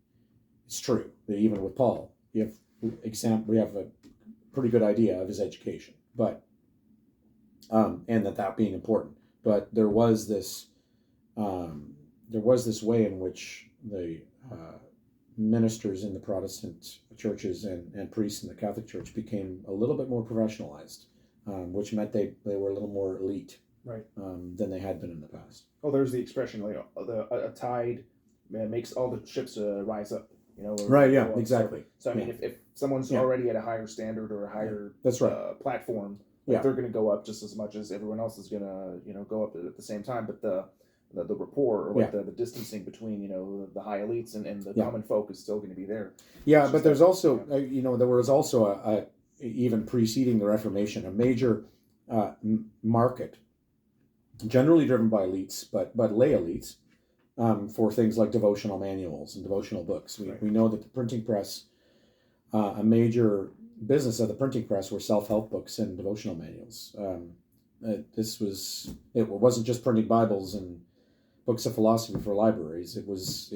it's true that even with Paul, we have a pretty good idea of his education, but and that being important. But there was this way in which the ministers in the Protestant churches and priests in the Catholic Church became a little bit more professionalized, which meant they were a little more elite, right, than they had been in the past. Oh, there's the expression, like a tide makes all the ships rise up. Right. Yeah. Exactly. So I mean, if someone's already at a higher standard or a higher platform, they're going to go up just as much as everyone else is going to go up at the same time. But the rapport, or the distancing between the high elites and the common folk is still going to be there. Yeah, but there's also there was also even preceding the Reformation, a major market, generally driven by elites, but lay elites, for things like devotional manuals and devotional books. We know that the printing press, a major business of the printing press, were self-help books and devotional manuals. It wasn't just printing Bibles and books of philosophy for libraries. It was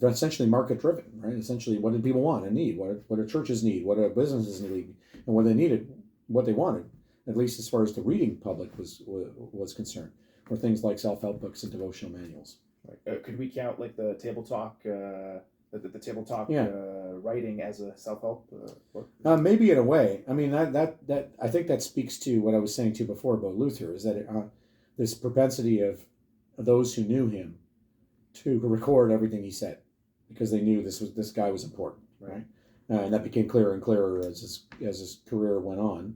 essentially market driven, right? Essentially, what did people want and need? What do churches need? What do businesses need? And what they needed, what they wanted, at least as far as the reading public was concerned, were things like self-help books and devotional manuals. Right. Could we count like the table talk, the table talk writing as a self-help book? Maybe in a way. I mean, that I think that speaks to what I was saying to you before about Luther, is that this propensity of those who knew him to record everything he said, because they knew this guy was important, right? And that became clearer and clearer as his career went on.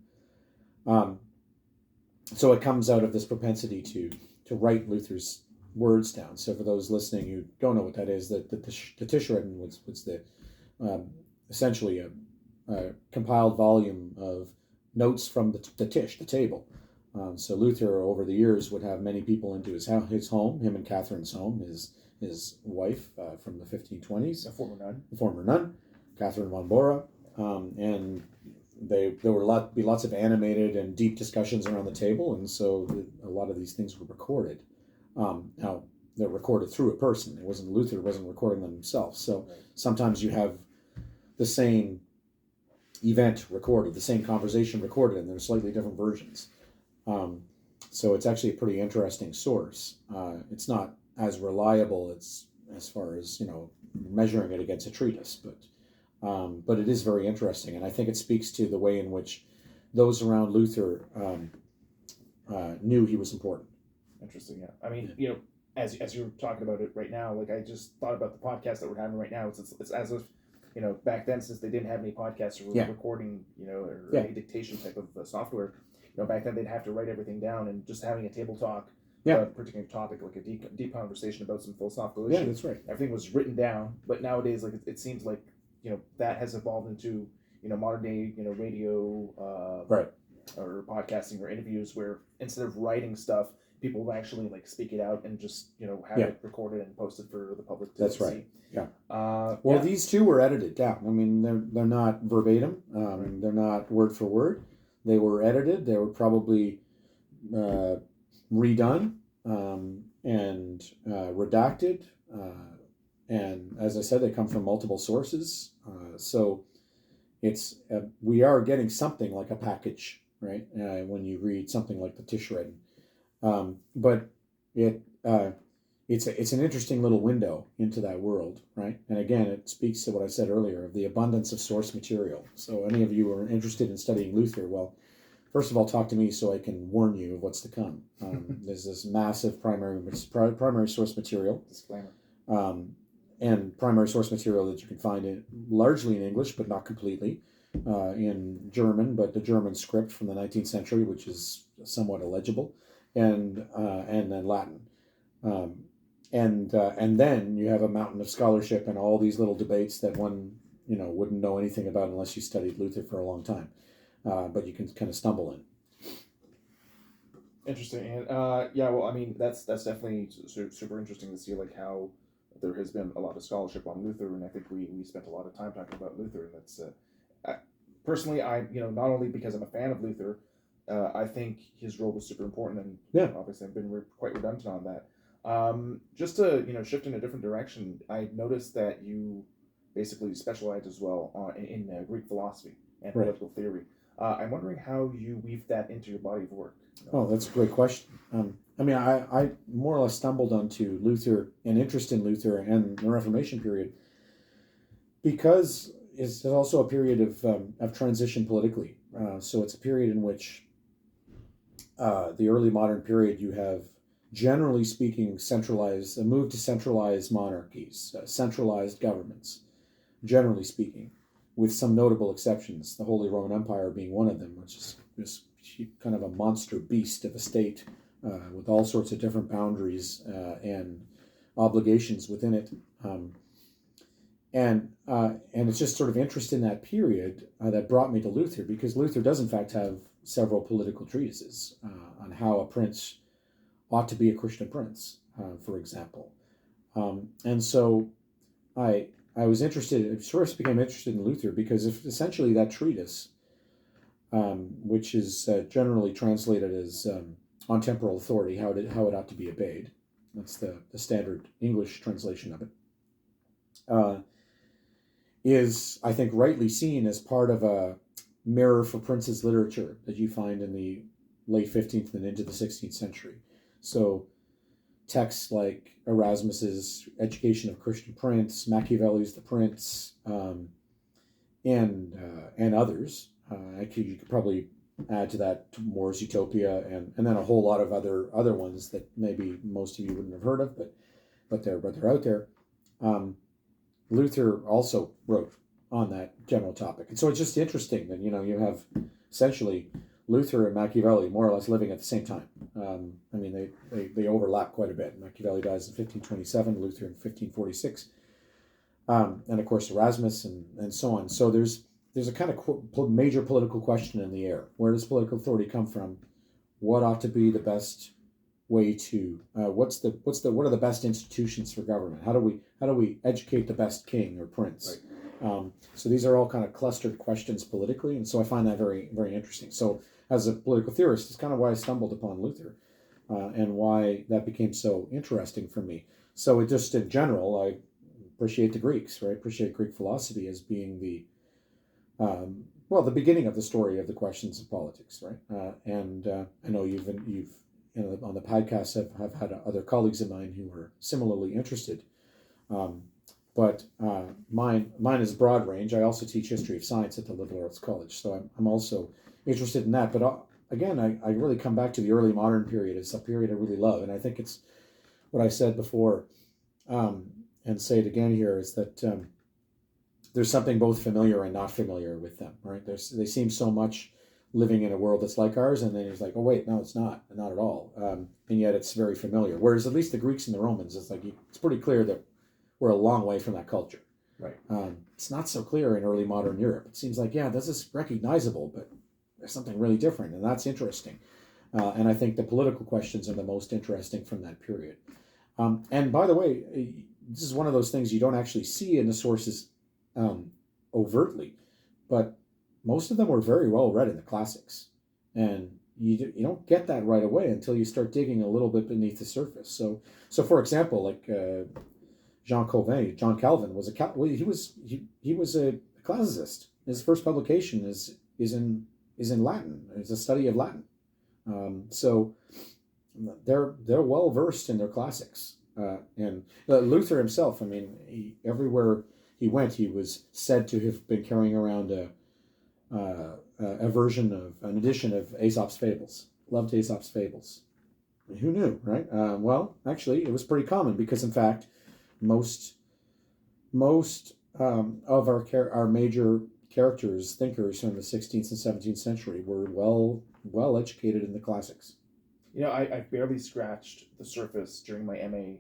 So it comes out of this propensity to write Luther's words down. So for those listening who don't know what that is, the Tischreden was the essentially a compiled volume of notes from the Tisch, the table. So Luther, over the years, would have many people into his home, him and Catherine's home, his wife from the 1520s, a former nun, Catherine von Bora, and there would be lots of animated and deep discussions around the table, and so a lot of these things were recorded. Now they're recorded through a person. Luther wasn't recording them himself. So sometimes you have the same event recorded, the same conversation recorded, and they're slightly different versions. So it's actually a pretty interesting source. It's not as reliable as far as measuring it against a treatise, but it is very interesting, and I think it speaks to the way in which those around Luther knew he was important. Interesting, yeah. I mean, as you're talking about it right now, like I just thought about the podcast that we're having right now. It's as if back then, since they didn't have any podcasts or recording, or any dictation type of software. Back then they'd have to write everything down, and just having a table talk about a particular topic, like a deep conversation about some philosophical issue. Yeah, that's right. Everything was written down, but nowadays, like it seems like that has evolved into modern day radio or podcasting or interviews, where instead of writing stuff, people will actually like speak it out and just have it recorded and posted for the public to see. Right. Yeah. These two were edited down. I mean, they're not verbatim. They're not word for word. They were edited. They were probably redone and redacted. And as I said, they come from multiple sources. So we are getting something like a package, right? When you read something like the Tischreden. But it's an interesting little window into that world, right? And again, it speaks to what I said earlier of the abundance of source material. So any of you who are interested in studying Luther, well, first of all, talk to me so I can warn you of what's to come. There's this massive primary source material. Disclaimer. And primary source material that you can find largely in English, but not completely, in German, but the German script from the 19th century, which is somewhat illegible, and then Latin. And then you have a mountain of scholarship and all these little debates that one wouldn't know anything about unless you studied Luther for a long time, but you can kind of stumble in. Interesting, and well, I mean that's definitely super interesting to see like how there has been a lot of scholarship on Luther, and I think we spent a lot of time talking about Luther, and that's personally I not only because I'm a fan of Luther, I think his role was super important, and obviously I've been quite redundant on that. Just to shift in a different direction, I noticed that you basically specialize as well in Greek philosophy and political theory. I'm wondering how you weave that into your body of work. Oh, that's a great question. I mean, I more or less stumbled onto Luther, an interest in Luther and the Reformation period, because it's also a period of transition politically. So it's a period in which the early modern period, you have, generally speaking, a move to centralized monarchies, centralized governments, generally speaking, with some notable exceptions, the Holy Roman Empire being one of them, which is this kind of a monster beast of a state with all sorts of different boundaries and obligations within it. and it's just sort of interest in that period that brought me to Luther, because Luther does in fact have several political treatises on how a prince ought to be a Christian prince, for example. And so I was interested, I first became interested in Luther because if essentially that treatise, which is generally translated as On Temporal Authority, how it ought to be obeyed. That's the standard English translation of it. Is, I think, rightly seen as part of a mirror for princes literature that you find in the late 15th and into the 16th century. So texts like Erasmus's Education of Christian Prince, Machiavelli's The Prince, and others. You could probably add to that More's Utopia, and then a whole lot of other ones that maybe most of you wouldn't have heard of, but they're out there. Luther also wrote on that general topic, and so it's just interesting that you have essentially Luther and Machiavelli more or less living at the same time. I mean, they overlap quite a bit. Machiavelli dies in 1527, Luther in 1546, and of course Erasmus and so on. So there's a kind of major political question in the air. Where does political authority come from? What ought to be the best way to what are the best institutions for government? How do we educate the best king or prince? Right. So these are all kind of clustered questions politically, and so I find that very, very interesting. So as a political theorist, it's kind of why I stumbled upon Luther, and why that became so interesting for me. So it just in general, I appreciate the Greeks, right? Appreciate Greek philosophy as being the beginning of the story of the questions of politics, right? And I know you've on the podcast have had other colleagues of mine who are similarly interested. But mine is broad range. I also teach history of science at the Liberal Arts College, so I'm also interested in that. But again, I really come back to the early modern period. It's a period I really love, and I think it's what I said before, and say it again here, is that there's something both familiar and not familiar with them, right? They seem so much living in a world that's like ours, and then it's like, oh wait, no, it's not at all, and yet it's very familiar. Whereas at least the Greeks and the Romans, it's pretty clear that we're a long way from that culture. Right. It's not so clear in early modern Europe. It seems like, yeah, this is recognizable, but there's something really different, and that's interesting. And I think the political questions are the most interesting from that period. And by the way, this is one of those things you don't actually see in the sources overtly, but most of them were very well read in the classics, and you don't get that right away until you start digging a little bit beneath the surface. So for example, like John Calvin was he was a classicist. His first publication is in Latin. It's a study of Latin. So they're well versed in their classics. And Luther himself, I mean, everywhere he went, he was said to have been carrying around an edition of Aesop's Fables. Loved Aesop's Fables. Who knew, right? Well, actually, it was pretty common because, in fact, most of our major characters, thinkers from the 16th and 17th century were well educated in the classics. I barely scratched the surface during my MA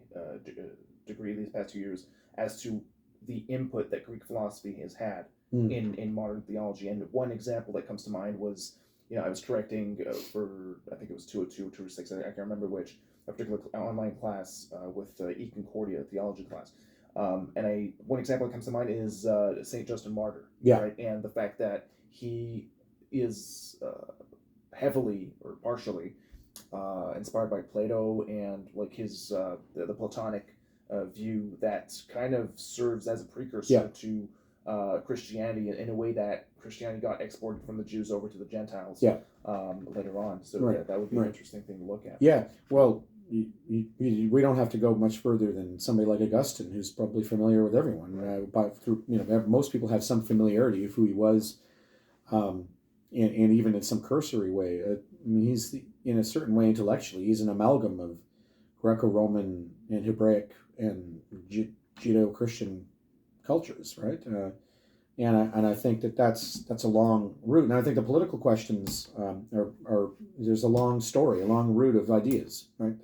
degree these past 2 years as to the input that Greek philosophy has had in modern theology. And one example that comes to mind was, I was correcting for, I think it was 202 or 206, I can't remember which, a particular online class with E Concordia theology class. And one example that comes to mind is St. Justin Martyr, right? And the fact that he is heavily or partially inspired by Plato and like his the Platonic view that kind of serves as a precursor to Christianity in a way that Christianity got exported from the Jews over to the Gentiles later on. So that would be an interesting thing to look at. Yeah, well, we don't have to go much further than somebody like Augustine, who's probably familiar with everyone. Most people have some familiarity of who he was, and even in some cursory way. I mean, he's in a certain way intellectually, he's an amalgam of Greco-Roman and Hebraic and Judeo-Christian cultures, right? And I think that's a long route. And I think the political questions are there's a long story, a long route of ideas, right?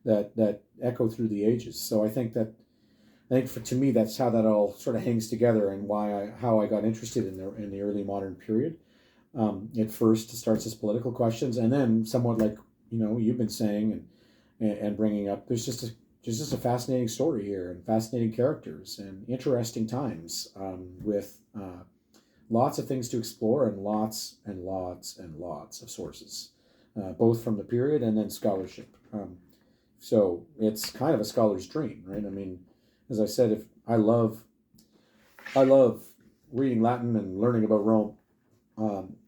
That echo through the ages. So I think think to me that's how that all sort of hangs together, and how I got interested in the early modern period. It first starts as political questions, and then somewhat like you've been saying and bringing up. There's just a fascinating story here, and fascinating characters, and interesting times with lots of things to explore, and lots and lots and lots of sources, both from the period and then scholarship. So it's kind of a scholar's dream, right? I mean, as I said, if I love reading Latin and learning about Rome.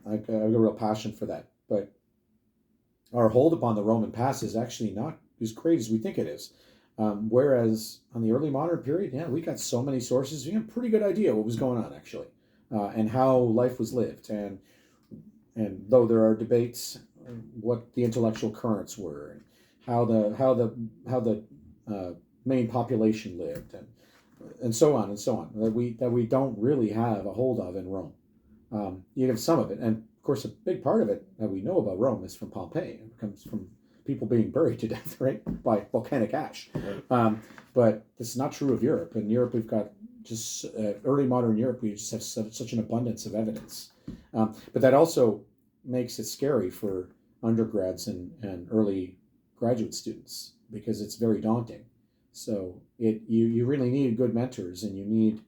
I've got a real passion for that. But our hold upon the Roman past is actually not as great as we think it is. Whereas on the early modern period, we got so many sources. We have a pretty good idea what was going on, actually, and how life was lived. And though there are debates, what the intellectual currents were, and how the main population lived, and so on and so on, that we don't really have a hold of in Rome. You have some of it, and of course, a big part of it that we know about Rome is from Pompeii. It comes from people being buried to death, right, by volcanic ash. Right. But this is not true of Europe. In Europe, we've got just early modern Europe. We just have such an abundance of evidence. But that also makes it scary for undergrads and early graduate students, because it's very daunting. So you really need good mentors, and you need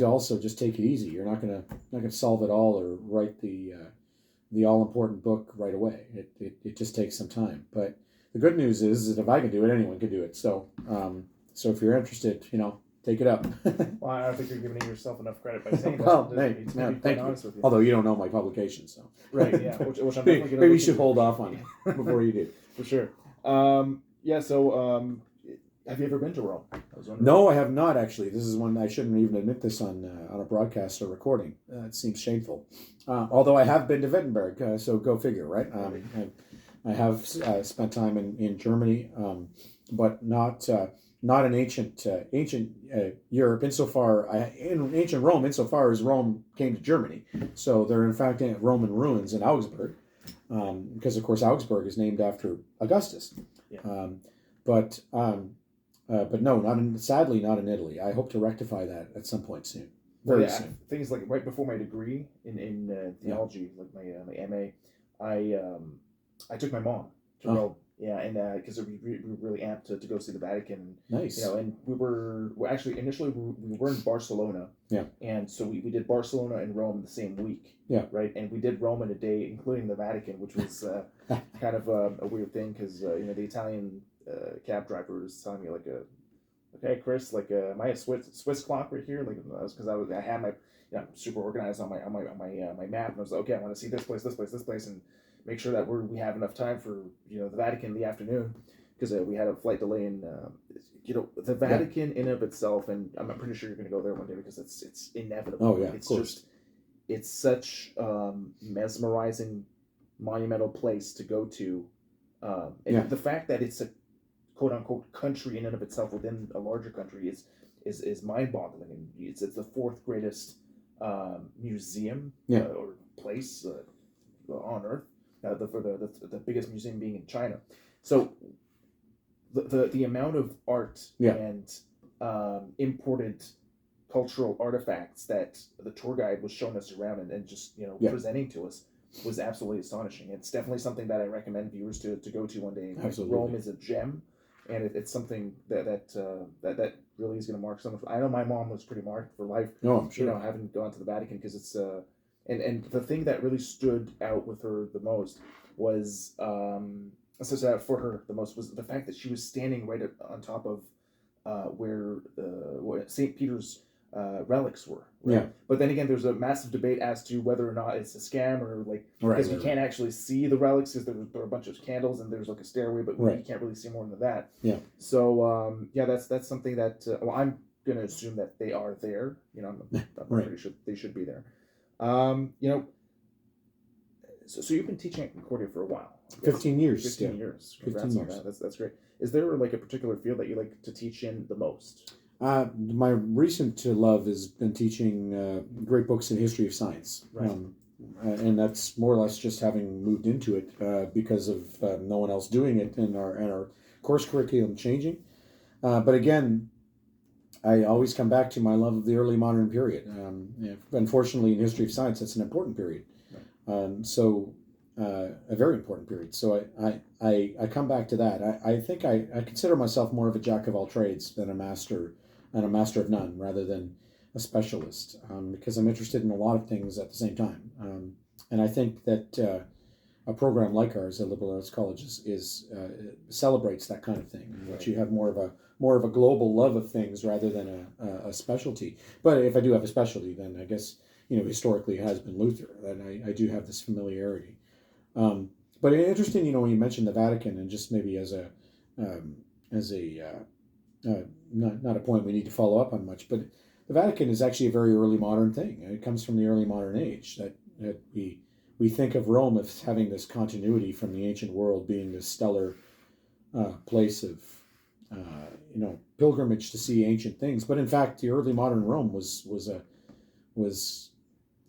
to also just take it easy. You're not gonna solve it all or write the all important book right away. It just takes some time. But the good news is that if I can do it, anyone can do it. So if you're interested, take it up. Well, I don't think you're giving yourself enough credit by saying that. Well, thank you. Although you don't know my publications, so right, yeah. Which I'm maybe you should hold off on it before you do. For sure. So. Have you ever been to Rome? No, I have not, actually. This is one I shouldn't even admit this on a broadcast or recording. It seems shameful. Although I have been to Wittenberg, so go figure, right? I have spent time in Germany, but not in ancient Europe in ancient Rome, insofar as Rome came to Germany. So there are in fact Roman ruins in Augsburg, because of course Augsburg is named after Augustus. Yeah. But no, sadly not in Italy. I hope to rectify that at some point soon. Very soon. Things like right before my degree in theology, like my MA, I took my mom to Rome. Yeah, and because we were really amped to go see the Vatican. Nice. And we were actually initially we were in Barcelona. Yeah. And so we did Barcelona and Rome the same week. Yeah. Right, and we did Rome in a day, including the Vatican, which was kind of a weird thing, because the Italian cab driver was telling me okay, Chris, am I a Swiss clock right here? Because I had my I'm super organized on my map, and I was like, okay, I want to see this place, and make sure that we have enough time for the Vatican in the afternoon, because we had a flight delay in the Vatican in of itself, and I'm pretty sure you're going to go there one day because it's inevitable. Oh yeah, it's just it's such mesmerizing, monumental place to go to, and the fact that it's a quote unquote country in and of itself within a larger country is mind boggling, and it's the fourth greatest museum or place on Earth. For the biggest museum being in China. So the amount of art and imported cultural artifacts that the tour guide was showing us around and just presenting to us was absolutely astonishing. It's definitely something that I recommend viewers to go to one day. Absolutely. Rome is a gem, and it's something that really is going to mark some of. I know my mom was pretty marked for life. No, I'm sure. Having gone to the Vatican, because it's And the thing that really stood out with her the most was was the fact that she was standing right on top of where St. Peter's relics were. Right? Yeah. But then again, there's a massive debate as to whether or not it's a scam or because we can't actually see the relics, because there are a bunch of candles and there's a stairway, but you can't really see more than that. Yeah. So that's something that I'm gonna assume that they are there. I'm pretty sure they should be there. So you've been teaching at Concordia for a while. 15 years. 15 years. Congrats on that. That's great. Is there a particular field that you like to teach in the most? My recent love has been teaching great books in history of science. Right. And that's more or less just having moved into it because of no one else doing it, and our course curriculum changing. But again, I always come back to my love of the early modern period. Unfortunately, in history of science, that's an important period. A very important period. So I come back to that. I think I consider myself more of a jack of all trades than a master of none, rather than a specialist, because I'm interested in a lot of things at the same time. And I think that a program like ours at liberal arts colleges is celebrates that kind of thing, in which you have more of a global love of things rather than a specialty. But if I do have a specialty, then I guess historically it has been Luther, and I do have this familiarity. But interesting, when you mentioned the Vatican, and just maybe as a not a point we need to follow up on much, but the Vatican is actually a very early modern thing. It comes from the early modern age that we think of Rome as having this continuity from the ancient world, being this stellar place of pilgrimage to see ancient things. But in fact, the early modern Rome was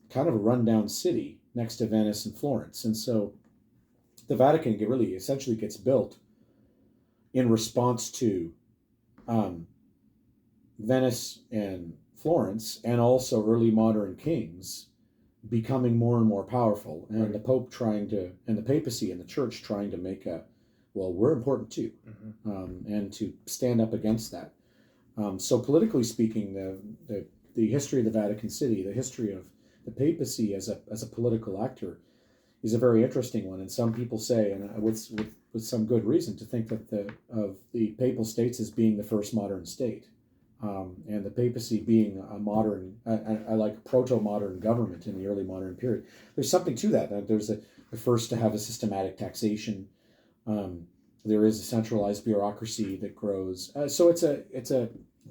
kind of a rundown city next to Venice and Florence, and so the Vatican really essentially gets built in response to Venice and Florence, and also early modern kings becoming more and more powerful, and right. The Pope and the papacy and the Church trying to make we're important too, and to stand up against that. So politically speaking, the history of the Vatican City, the history of the papacy as a political actor, is a very interesting one. And some people say, and with some good reason, to think that of the papal states as being the first modern state. And the papacy being a modern, I like proto-modern government in the early modern period. There's something to that. There's the first to have a systematic taxation. There is a centralized bureaucracy that grows. So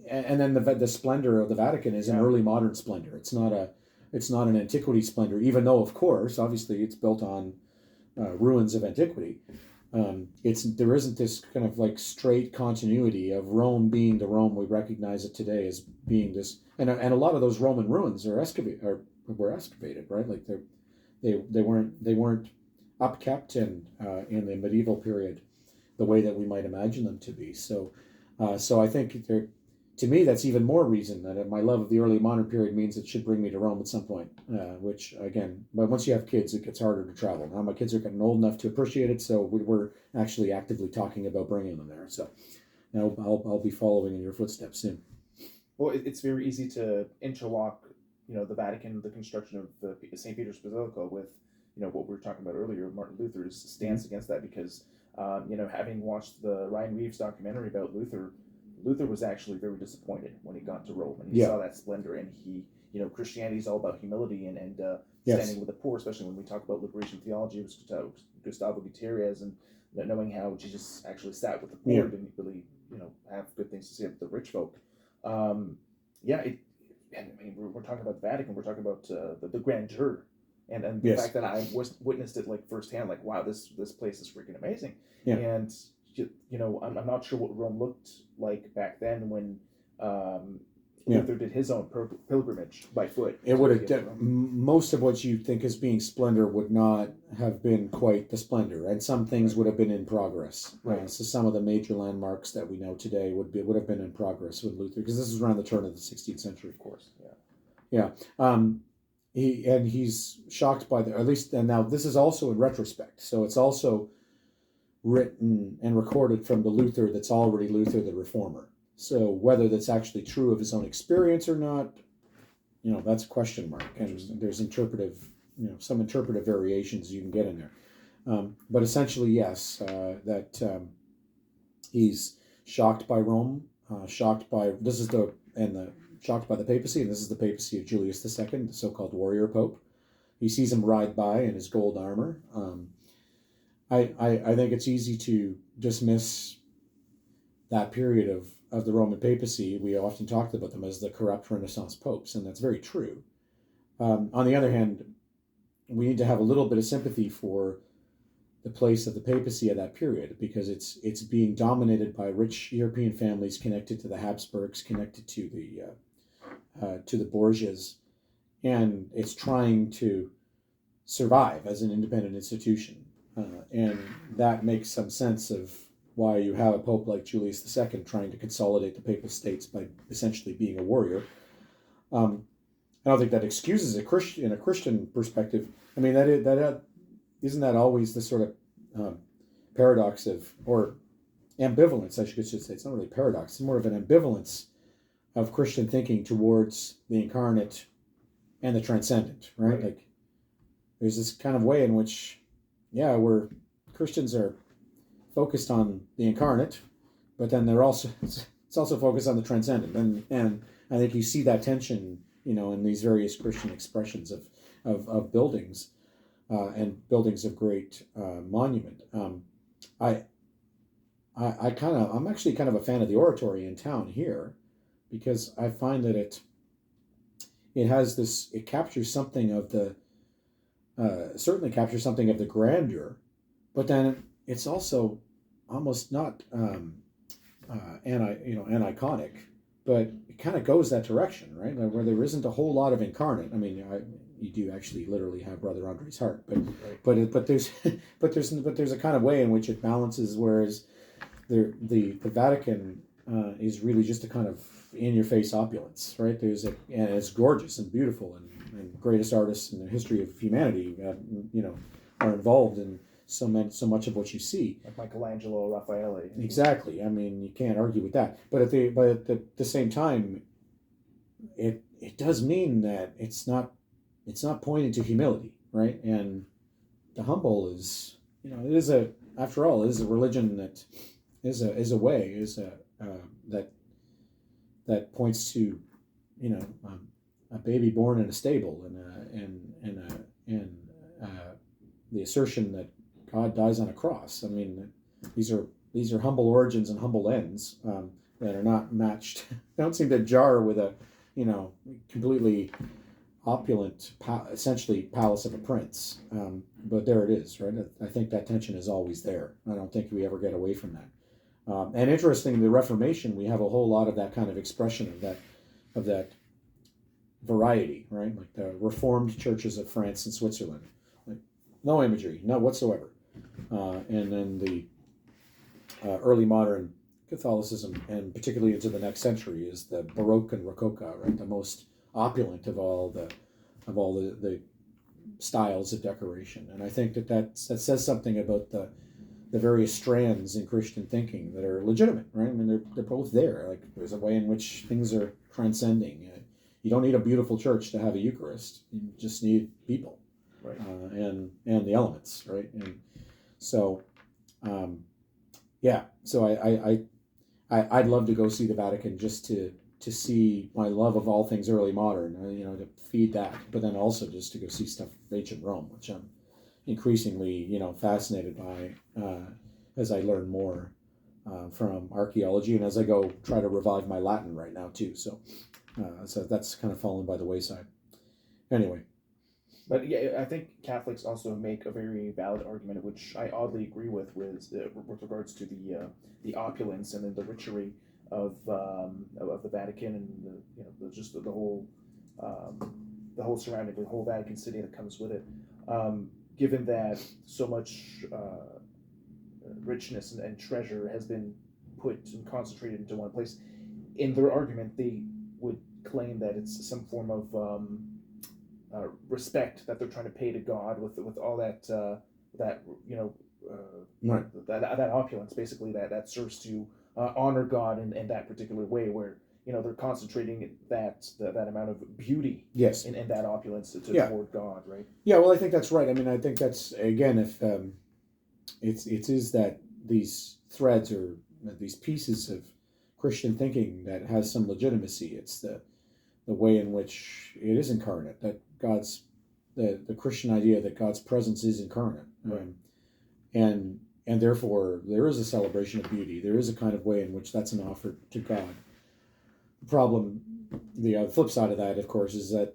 and then the splendor of the Vatican is an early modern splendor. It's not an antiquity splendor, even though, of course, obviously, it's built on ruins of antiquity. There isn't this kind of like straight continuity of Rome being the Rome we recognize it today as being this, and a lot of those Roman ruins were excavated, right? Like they weren't upkept in the medieval period the way that we might imagine them to be. So I think to me, that's even more reason that my love of the early modern period means it should bring me to Rome at some point, which, again, but once you have kids, it gets harder to travel. Now my kids are getting old enough to appreciate it, so we're actually actively talking about bringing them there. So now I'll be following in your footsteps soon. Well, it's very easy to interlock, the Vatican, the construction of the St. Peter's Basilica with, what we were talking about earlier, Martin Luther's stance against that, because, having watched the Ryan Reeves documentary about Luther was actually very disappointed when he got to Rome, and he saw that splendor, and he, Christianity is all about humility and standing with the poor, especially when we talk about liberation theology with Gustavo Gutierrez, and knowing how Jesus actually sat with the poor, didn't really, have good things to say about the rich folk. We're talking about the Vatican, we're talking about the grandeur, and the fact that I witnessed it like firsthand, like, wow, this place is freaking amazing, and I'm not sure what Rome looked like back then when Luther did his own pilgrimage by foot. It would have most of what you think as being splendor would not have been quite the splendor, and some things would have been in progress. Right. So some of the major landmarks that we know today would have been in progress with Luther, because this is around the turn of the 16th century, of course. He's shocked by at least, and now this is also in retrospect, so it's also written and recorded from the Luther that's already Luther the Reformer. So whether that's actually true of his own experience or not, that's a question mark. And there's some interpretive variations you can get in there. But essentially, yes, he's shocked by Rome, shocked by the papacy, and this is the papacy of Julius II, the so-called warrior pope. He sees him ride by in his gold armor. I think it's easy to dismiss that period of the Roman papacy. We often talked about them as the corrupt Renaissance popes, and that's very true. On the other hand, we need to have a little bit of sympathy for the place of the papacy at that period, because it's being dominated by rich European families connected to the Habsburgs, connected to the Borgias, and it's trying to survive as an independent institution. And that makes some sense of why you have a pope like Julius II trying to consolidate the papal states by essentially being a warrior. I don't think that excuses in a Christian perspective. I mean, that isn't that always the sort of paradox of, or ambivalence, I should say. It's not really paradox. It's more of an ambivalence of Christian thinking towards the incarnate and the transcendent, right? Like, there's this kind of way in which, Christians are focused on the incarnate, but then it's also focused on the transcendent, and I think you see that tension, in these various Christian expressions of buildings, and buildings of great monument. I'm actually kind of a fan of the oratory in town here, because I find that it captures something of the certainly captures something of the grandeur, but then it's also almost not aniconic, but it kind of goes that direction, right? Like, where there isn't a whole lot of incarnate. I mean, you do actually literally have Brother Andre's heart, but there's a kind of way in which it balances, whereas the Vatican is really just a kind of in-your-face opulence, right? And it's gorgeous and beautiful, and greatest artists in the history of humanity, are involved in so much of what you see. Like Michelangelo, Raphael. Exactly. I mean, you can't argue with that. But at the same time, it does mean that it's not pointing to humility, right? And the humble is, after all, it is a religion that is a way that points to, a baby born in a stable, and the assertion that God dies on a cross. I mean, these are humble origins and humble ends, that are not matched. They don't seem to jar with a, completely opulent, essentially palace of a prince. But there it is, right? I think that tension is always there. I don't think we ever get away from that. And interestingly, the Reformation, we have a whole lot of that kind of expression of that variety, right? Like the Reformed churches of France and Switzerland, like no imagery, none whatsoever. And then the early modern Catholicism, and particularly into the next century, is the Baroque and Rococo, right? The most opulent of all the styles of decoration. And I think that says something about the various strands in Christian thinking that are legitimate, right? I mean, they're both there. Like, there's a way in which things are transcending. You don't need a beautiful church to have a Eucharist. You just need people, right? And the elements, right? And so, So I'd love to go see the Vatican just to see my love of all things early modern, to feed that, but then also just to go see stuff of ancient Rome, which I'm increasingly, fascinated by as I learn more from archaeology, and as I go try to revive my Latin right now too. So that's kind of fallen by the wayside. Anyway. But yeah, I think Catholics also make a very valid argument, which I oddly agree with regards to the opulence and then the richery of the Vatican, and just the whole surrounding, the whole Vatican City that comes with it. Given that so much richness and treasure has been put and concentrated into one place, in their argument, they would claim that it's some form of respect that they're trying to pay to God with all that right. that opulence, basically, that serves to honor God in that particular way, where they're concentrating that amount of beauty, yes, in that opulence toward God, right? Yeah, well, I think that's right. I mean, I think that's, again, if it is that these threads or these pieces of Christian thinking that has some legitimacy. It's the way in which it is incarnate, that God's the Christian idea that God's presence is incarnate, right. And therefore there is a celebration of beauty. There is a kind of way in which that's an offer to God. The problem, the flip side of that, of course, is that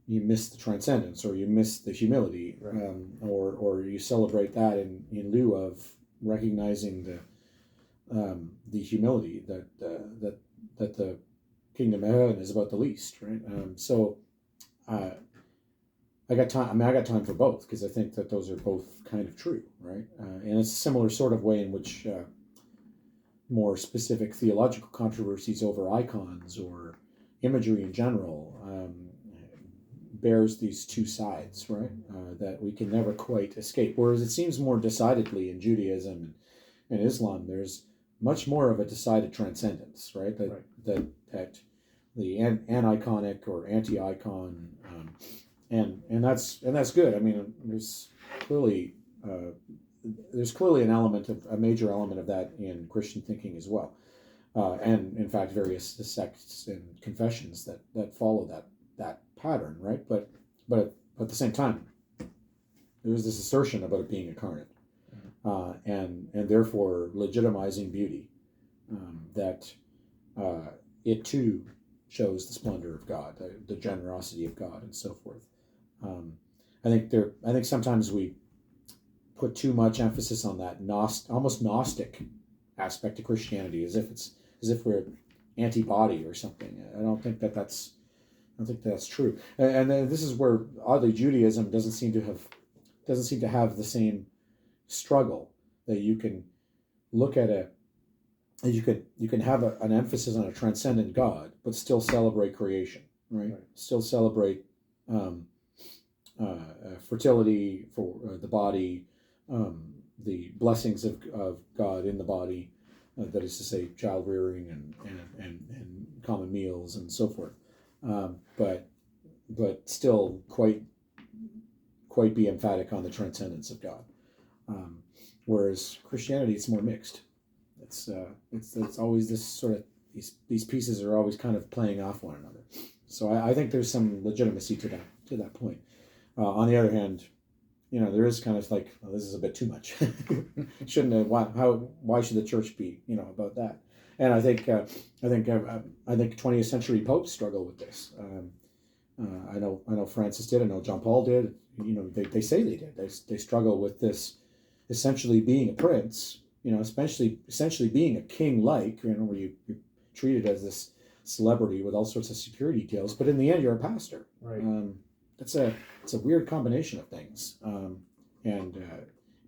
you miss the transcendence, or you miss the humility, right. Or you celebrate that in lieu of recognizing the humility that the kingdom of heaven is about the least, right? I got time. I mean, I got time for both, because I think that those are both kind of true, right? And it's a similar sort of way in which more specific theological controversies over icons or imagery in general, bears these two sides, right? That we can never quite escape. Whereas it seems more decidedly in Judaism and Islam, there's much more of a decided transcendence, right? That the aniconic or anti-icon, and that's good. I mean, there's clearly a major element of that in Christian thinking as well, and in fact various sects and confessions that follow that pattern, right? But at the same time, there's this assertion about it being incarnate, and therefore legitimizing beauty, that it too shows the splendor of God, the generosity of God, and so forth. I think sometimes we put too much emphasis on that almost Gnostic aspect of Christianity, as if we're antibody or something. I don't think that's true. And then this is where oddly Judaism doesn't seem to have the same struggle, that you can look at you can have an emphasis on a transcendent God, but still celebrate creation, right? Still celebrate fertility for the body, the blessings of God in the body, that is to say, child rearing and common meals and so forth, but still quite be emphatic on the transcendence of God. Whereas Christianity, it's more mixed. It's always this sort of these pieces are always kind of playing off one another. So I think there's some legitimacy to that point. On the other hand, there is kind of like, oh, this is a bit too much. Shouldn't have, why should the church be about that? And I think 20th century popes struggle with this. I know Francis did. I know John Paul did. They say they did. They struggle with this, essentially being a prince. Essentially being a king-like. Where you're treated as this celebrity with all sorts of security details, but in the end, you're a pastor. Right. It's a weird combination of things, and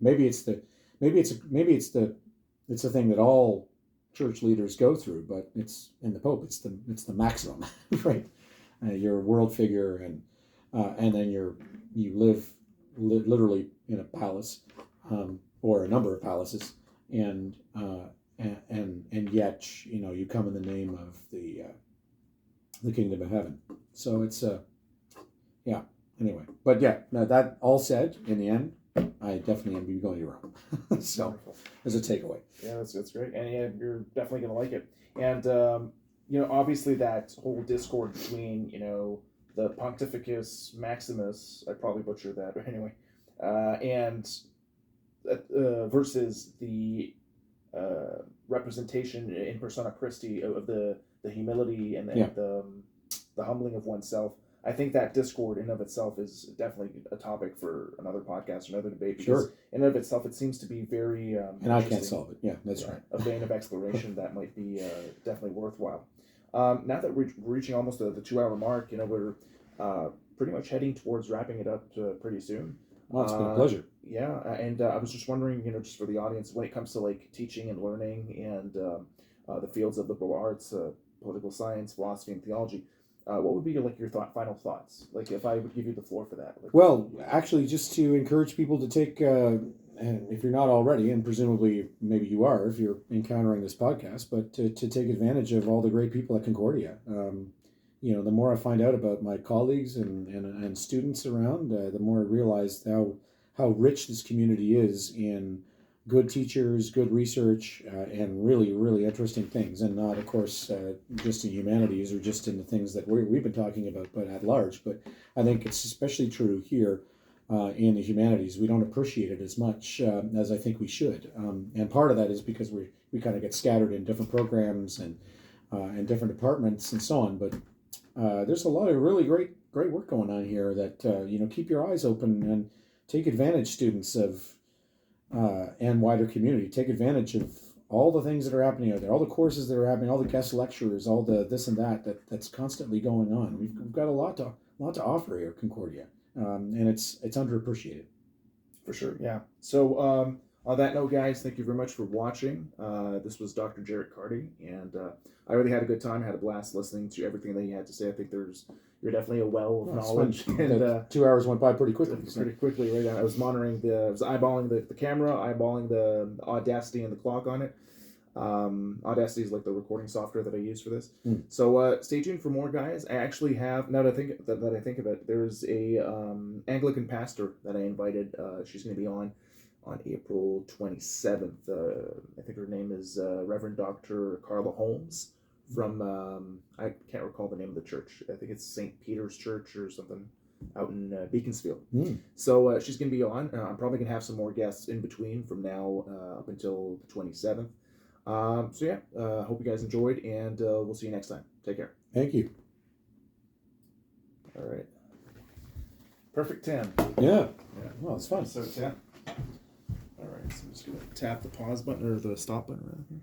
maybe it's the thing that all church leaders go through, but it's in the Pope. It's the maximum, right? You're a world figure, and then you live literally in a palace, or a number of palaces, and yet you come in the name of the kingdom of heaven. So it's yeah. Anyway, but yeah, that all said, in the end, I definitely am going to Rome. So, wonderful. As a takeaway. Yeah, that's great, and yeah, you're definitely going to like it. And obviously that whole discord between the Pontificus Maximus, I probably butchered that, but anyway, and versus the representation in persona Christi of the humility and the humbling of oneself. I think that discord in of itself is definitely a topic for another podcast, another debate. Because sure. In of itself, it seems to be very and I can't solve it. Yeah, that's right. A vein of exploration that might be definitely worthwhile. Now that we're reaching almost the 2-hour mark, we're pretty much heading towards wrapping it up pretty soon. Well, it's been a pleasure. Yeah, and I was just wondering, just for the audience, when it comes to like teaching and learning and the fields of liberal arts, political science, philosophy, and theology, what would be your final thoughts? Like if I would give you the floor for that. Well, actually, just to encourage people to take, and if you're not already, and presumably maybe you are if you're encountering this podcast, but to take advantage of all the great people at Concordia. The more I find out about my colleagues and students around, the more I realize how rich this community is in good teachers, good research, and really, really interesting things. And not, of course, just in humanities or just in the things that we've been talking about, but at large. But I think it's especially true here in the humanities. We don't appreciate it as much as I think we should. And part of that is because we kind of get scattered in different programs and different departments and so on. But there's a lot of really great work going on here that, keep your eyes open and take advantage, students of and wider community. Take advantage of all the things that are happening out there, all the courses that are happening, all the guest lecturers, all the this and that's constantly going on. We've got a lot to offer here at Concordia, and it's underappreciated. For sure, yeah. So On that note, guys, thank you very much for watching. This was Dr. Jarrett Carty, and I really had a good time. I had a blast listening to everything that he had to say. I think you're definitely a well of knowledge. And 2 hours went by pretty quickly. Pretty quickly, right? I was eyeballing the camera, eyeballing the Audacity and the clock on it. Audacity is like the recording software that I use for this. So stay tuned for more, guys. I actually have, now that I think of it, there's a Anglican pastor that I invited. She's going to be on April 27th. I think her name is Reverend Dr. Carla Holmes from, I can't recall the name of the church. I think it's St. Peter's Church or something out in Beaconsfield. So she's going to be on. I'm probably going to have some more guests in between from now up until the 27th. So yeah, hope you guys enjoyed, and we'll see you next time. Take care. Thank you. All right. Perfect 10. Yeah. Well, it's fun. So 10. All right, so I'm just going to tap the pause button or the stop button.